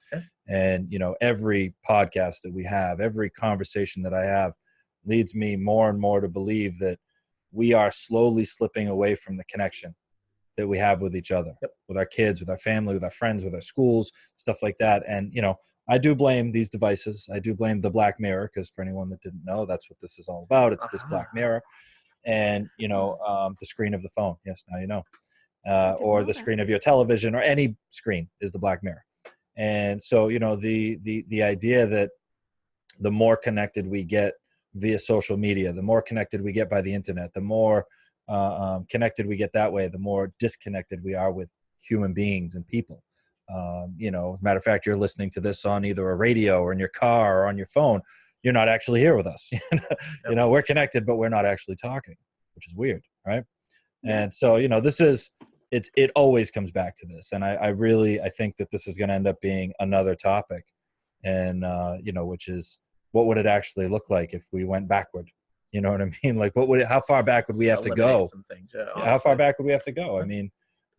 And, every podcast that we have, every conversation that I have leads me more and more to believe that we are slowly slipping away from the connection that we have with each other, with our kids, with our family, with our friends, with our schools, stuff like that. And, I do blame these devices. I do blame the Black Mirror, because for anyone that didn't know, that's what this is all about. It's this Black Mirror. And, the screen of the phone. Yes, now you know. Or the screen of your television, or any screen is the Black Mirror. And so, the idea that the more connected we get via social media, the more connected we get by the internet, the more connected we get that way, the more disconnected we are with human beings and people. Matter of fact, you're listening to this on either a radio or in your car or on your phone. You're not actually here with us. We're connected, but we're not actually talking, which is weird, right? And so, it always comes back to this. And I think that this is going to end up being another topic, and, which is, what would it actually look like if we went backward? You know what I mean? Like, how far back would we have to go? Some things, How far back would we have to go? I mean,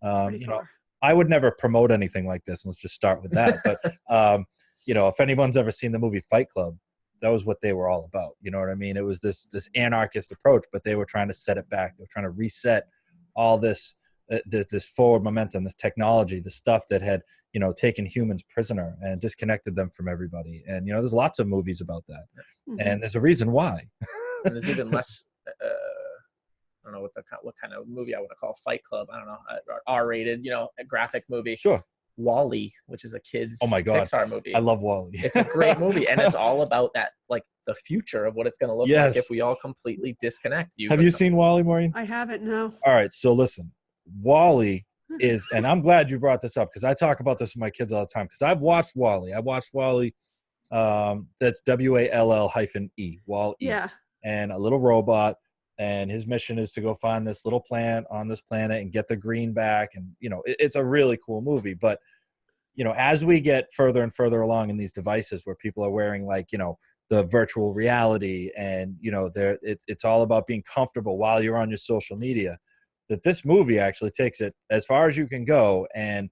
I would never promote anything like this. Let's just start with that. But, if anyone's ever seen the movie Fight Club, that was what they were all about. You know what I mean? It was this anarchist approach, but they were trying to set it back. They were trying to reset all this forward momentum, this technology, the stuff that had, taken humans prisoner and disconnected them from everybody. And, there's lots of movies about that. And there's a reason why. And there's even less, I don't know what kind of movie I want to call Fight Club. I don't know, R-rated, a graphic movie. Sure. WALL-E, which is a kid's Pixar movie. I love WALL-E. It's a great movie, and it's all about that, like the future of what it's going to look like if we all completely disconnect. Have you seen WALL-E, Maureen? I haven't, no. All right, so listen, WALL-E is, and I'm glad you brought this up, because I talk about this with my kids all the time, because I've watched WALL-E. I watched WALL-E, that's WALL-E, WALL-E. Yeah. And a little robot, and his mission is to go find this little plant on this planet and get the green back. And, it's a really cool movie. But, as we get further and further along in these devices where people are wearing the virtual reality, and, it's all about being comfortable while you're on your social media, that this movie actually takes it as far as you can go. And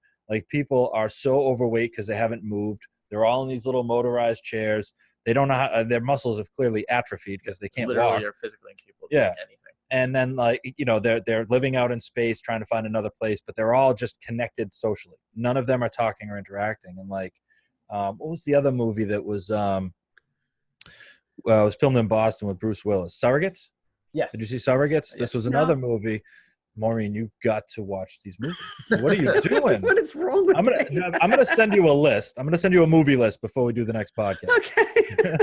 people are so overweight because they haven't moved. They're all in these little motorized chairs. They don't know how, their muscles have clearly atrophied because they can't literally walk. Are physically incapable of doing anything. And then like, you know, they're living out in space trying to find another place, but they're all just connected socially. None of them are talking or interacting. And like, what was the other movie that was it was filmed in Boston with Bruce Willis? Surrogates? Yes. Did you see Surrogates? This was another movie. Maureen, you've got to watch these movies. What are you doing? What is wrong with me? I'm gonna send you a list. I'm gonna send you a movie list before we do the next podcast. Okay.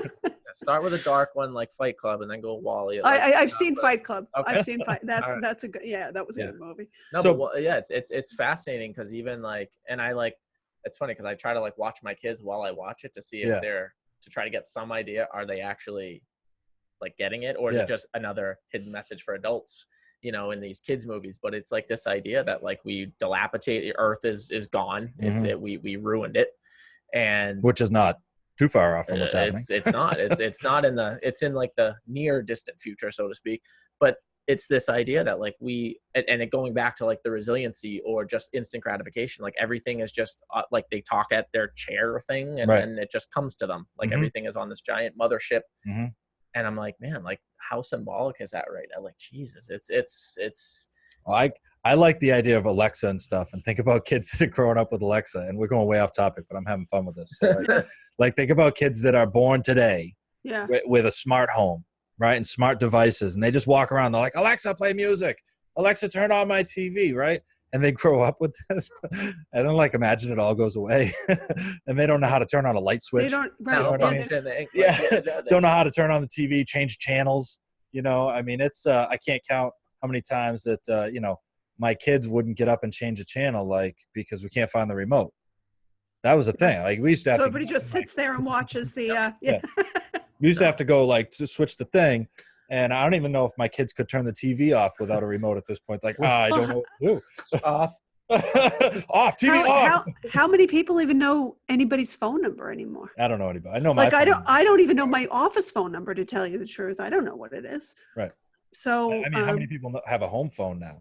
Start with a dark one like Fight Club, and then go Wally. I've seen Fight Club. Okay. I've seen Fight. Right. That's a good. Yeah, that was a good movie. No, So- but it's fascinating because even like, and I like, it's funny because I try to like watch my kids while I watch it to see if they're to try to get some idea. Are they actually like getting it, or is it just another hidden message for adults? You know, in these kids movies, but it's like this idea that like we dilapidate, Earth is gone. Mhm. We ruined it, and Which is not too far off from what's happening. it's not. It's not in the. It's in like the near distant future, so to speak. But it's this idea that like and it going back to like the resiliency or just instant gratification. Like everything is just like they talk at their chair thing, and then it just comes to them. Like everything is on this giant mothership. Mhm. And I'm like, man, like how symbolic is that right now? Like, Jesus, it's. Well, I like the idea of Alexa and stuff, and think about kids that are growing up with Alexa. And we're going way off topic, but I'm having fun with this. So like think about kids that are born today, with a smart home, right, and smart devices, and they just walk around. They're like, Alexa, play music. Alexa, turn on my TV, right? And they grow up with this, and then like imagine it all goes away, and they don't know how to turn on a light switch. They don't. You know what I mean? Don't know how to turn on the TV, change channels. You know, I mean, it's I can't count how many times that you know, my kids wouldn't get up and change a channel, like because we can't find the remote. That was a thing. Like we used to have. So everybody just sits there and watches the. We used to have to go like to switch the thing. And I don't even know if my kids could turn the TV off without a remote at this point. Like, I don't know what to do. So off. Off, TV off. How many people even know anybody's phone number anymore? I don't know anybody. I know my like I don't even know my office phone number, to tell you the truth. I don't know what it is. Right. So I mean, how many people have a home phone now?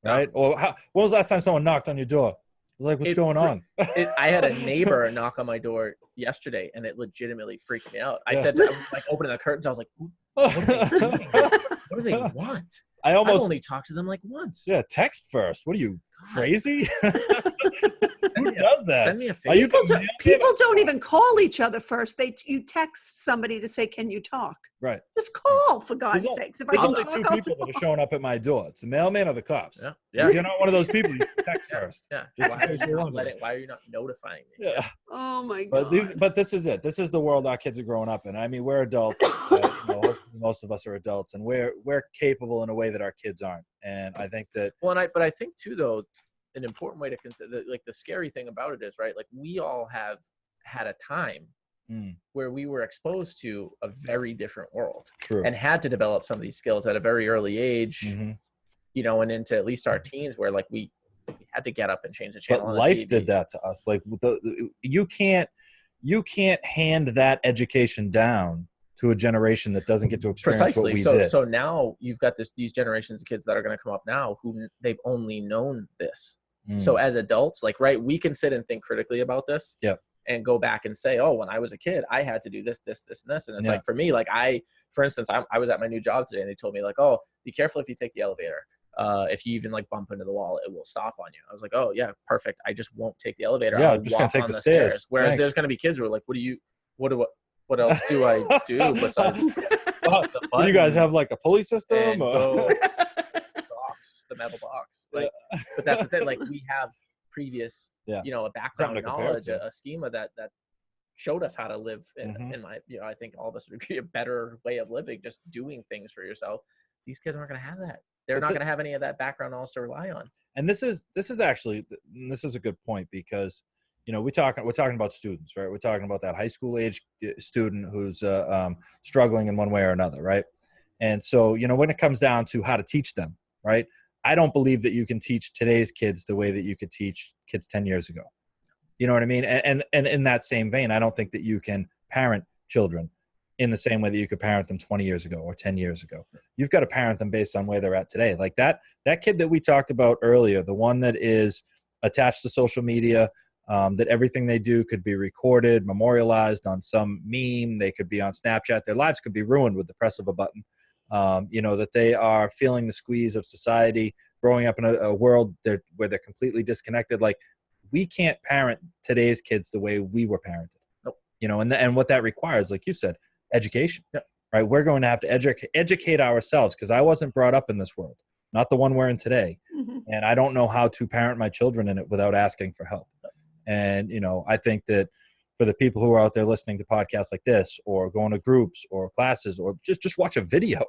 Right. Or when was the last time someone knocked on your door? I was like, what's going on? I had a neighbor knock on my door yesterday, and it legitimately freaked me out. I said, I was like opening the curtains. I was like, what are they doing? What do they want? I only talked to them like once. Yeah, text first. What are you, crazy? Who does that? Send me a Facebook. People don't even call each other first. You text somebody to say, "Can you talk?" Right. Just call, for God's sakes. If there's I only two people that are showing up at my door. It's the mailman or the cops. Yeah. If you're not one of those people, you text first. Yeah. Why are you not notifying me? Yeah. Oh my God. But this is it. This is the world our kids are growing up in. I mean, we're adults. Most of us are adults, and we're capable in a way that our kids aren't. And I think that. Well, but I think too, though, an important way to consider, like the scary thing about it is, right, like we all have had a time where we were exposed to a very different world. True. And had to develop some of these skills at a very early age, you know, and into at least our teens, where like we had to get up and change the channel. But life did that to us. Like you can't hand that education down to a generation that doesn't get to experience what we did. So now you've got these generations of kids that are going to come up now who they've only known this. So as adults, like, right, we can sit and think critically about this and go back and say, oh, when I was a kid, I had to do this, this, this, and this. And it's like, for me, like for instance, I was at my new job today and they told me like, oh, be careful if you take the elevator. If you even like bump into the wall, it will stop on you. I was like, oh yeah, perfect. I just won't take the elevator. Yeah, I'll I'm just going to take the stairs. Whereas there's going to be kids who are like, what else do I do besides do you guys have like a pulley system? The metal box, like, but that's the thing. Like we have previous, you know, a background knowledge, a schema that showed us how to live. In my, you know, I think all of us would agree a better way of living, just doing things for yourself. These kids aren't going to have that. They're not going to have any of that background knowledge to rely on. And this is a good point because, you know, we're talking about students, right? We're talking about that high school age student who's struggling in one way or another, right? And so, you know, when it comes down to how to teach them, right? I don't believe that you can teach today's kids the way that you could teach kids 10 years ago. You know what I mean? And in that same vein, I don't think that you can parent children in the same way that you could parent them 20 years ago or 10 years ago. You've got to parent them based on where they're at today. Like that kid that we talked about earlier, the one that is attached to social media, that everything they do could be recorded, memorialized on some meme. They could be on Snapchat. Their lives could be ruined with the press of a button. that they are feeling the squeeze of society, growing up in a world where they're completely disconnected. Like, we can't parent today's kids the way we were parented. Nope. And what that requires, like you said, education. Yep. Right? We're going to have to educate ourselves, because I wasn't brought up in this world, not the one we're in today. Mm-hmm. And I don't know how to parent my children in it without asking for help. And, I think that for the people who are out there listening to podcasts like this, or going to groups or classes, or just watch a video,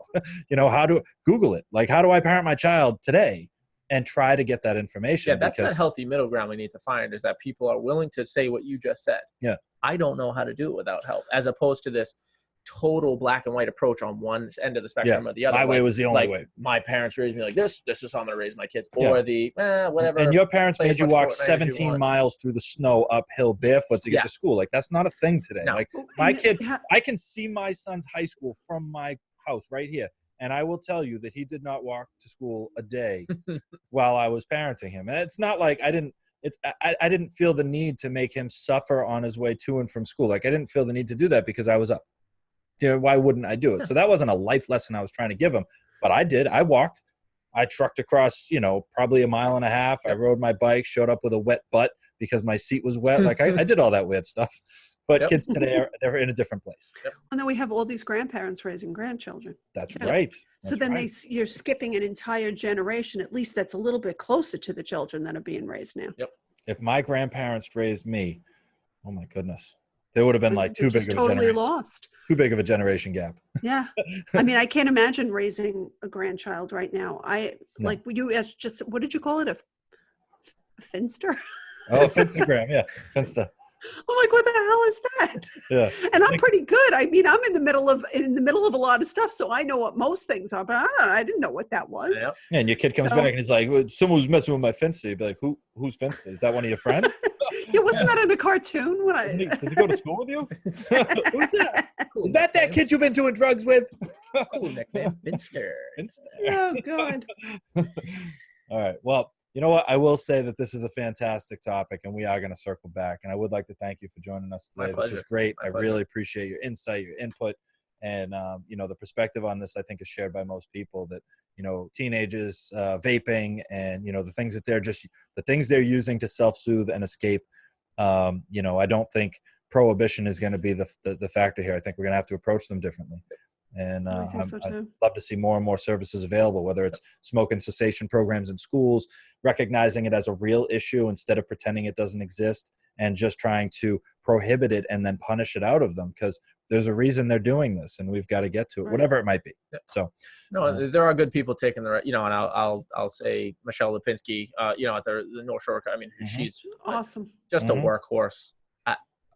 how to Google it. Like, how do I parent my child today? And try to get that information. Yeah, that's that healthy middle ground we need to find, is that people are willing to say what you just said. Yeah. I don't know how to do it without help, as opposed to this total black and white approach on one end of the spectrum or the other. My way was the only way. My parents raised me like this is how I'm going to raise my kids. Or whatever. And your parents made you walk 17 miles through the snow uphill barefoot to get to school. Like, that's not a thing today. No. Like, my kid, I can see my son's high school from my house right here. And I will tell you that he did not walk to school a day while I was parenting him. And it's not like I didn't feel the need to make him suffer on his way to and from school. Like, I didn't feel the need to do that because I was up. Why wouldn't I do it? So that wasn't a life lesson I was trying to give him. But I did. I walked. I trucked across, probably a mile and a half. I rode my bike, showed up with a wet butt because my seat was wet. Like, I did all that weird stuff. But kids today they're in a different place. And then we have all these grandparents raising grandchildren. That's right. So then you're skipping an entire generation, at least that's a little bit closer to the children that are being raised now. Yep. If my grandparents raised me, oh my goodness, there would have been like too big of a generation gap. Yeah. I mean, I can't imagine raising a grandchild right now. Like, you just, what did you call it? A finster? Oh, Finstagram. Yeah. Finsta. I'm like, what the hell is that? Yeah. And I'm pretty good. I mean, I'm in the middle of a lot of stuff, so I know what most things are, but I didn't know what that was. Yeah. And your kid comes back and he's like, someone was messing with my Finsta. You'd be like, who's Finsta? Is that one of your friends? Yeah, wasn't that in a cartoon? Does he go to school with you? Who's that? Cool. Is that kid you've been doing drugs with? Cool nickname, Finster. Oh, God. All right. Well, you know what? I will say that this is a fantastic topic, and we are going to circle back. And I would like to thank you for joining us today. This was great. I really appreciate your insight, your input, and the perspective on this. I think is shared by most people. That teenagers vaping, and the things that the things they're using to self-soothe and escape. I don't think prohibition is going to be the factor here. I think we're going to have to approach them differently. And I think so too. I'd love to see more and more services available, whether it's smoking cessation programs in schools, recognizing it as a real issue instead of pretending it doesn't exist and just trying to prohibit it and then punish it out of them, because there's a reason they're doing this and we've got to get to it, whatever it might be. So, no, there are good people taking and I'll say Michelle Lipinski, at the North Shore. I mean, she's awesome. Just a workhorse.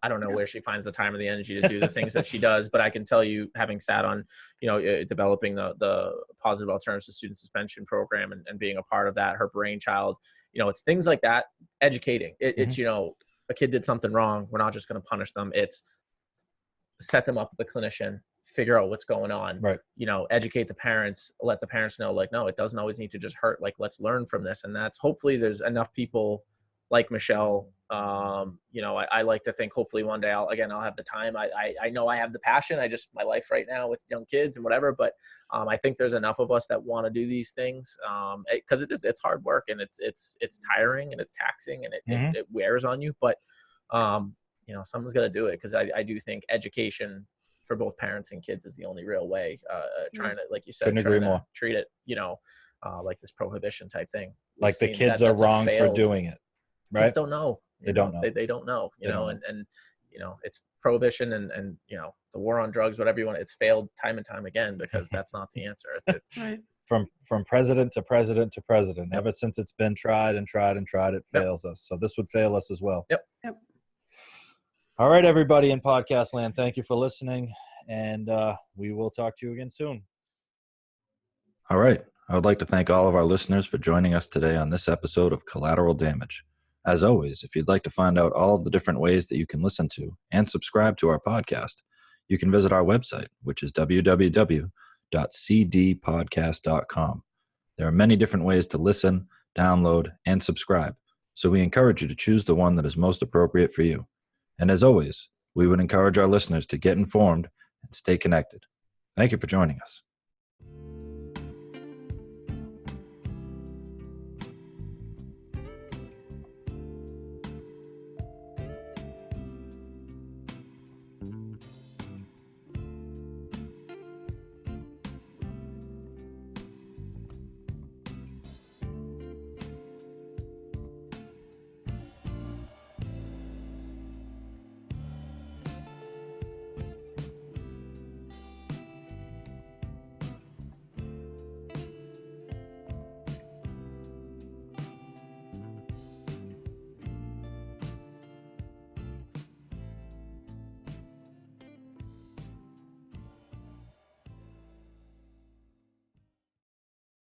I don't know where she finds the time or the energy to do the things that she does, but I can tell you, having sat on, developing the positive alternatives to student suspension program and being a part of that, her brainchild, it's things like that, educating. It's, a kid did something wrong. We're not just going to punish them. It's set them up with a clinician, figure out what's going on, right. Educate the parents, let the parents know, like, no, it doesn't always need to just hurt. Like, let's learn from this. And that's, hopefully there's enough people like Michelle. I like to think hopefully one day I'll have the time. I know I have the passion. My life right now with young kids and whatever, but I think there's enough of us that want to do these things because it's hard work and it's tiring and it's taxing and it wears on you. But someone's got to do it, because I do think education for both parents and kids is the only real way. Trying to, like you said, treat it, like this prohibition type thing. Like the kids are wrong for doing it. Right? Kids don't know. They don't know. They don't know. And it's prohibition and the war on drugs, whatever you want. It's failed time and time again, because that's not the answer. It's right. From president to president to president. Ever since it's been tried and tried and tried, it fails us. So this would fail us as well. Yep. All right, everybody in podcast land, thank you for listening, and we will talk to you again soon. All right. I would like to thank all of our listeners for joining us today on this episode of Collateral Damage. As always, if you'd like to find out all of the different ways that you can listen to and subscribe to our podcast, you can visit our website, which is www.cdpodcast.com. There are many different ways to listen, download, and subscribe, so we encourage you to choose the one that is most appropriate for you. And as always, we would encourage our listeners to get informed and stay connected. Thank you for joining us.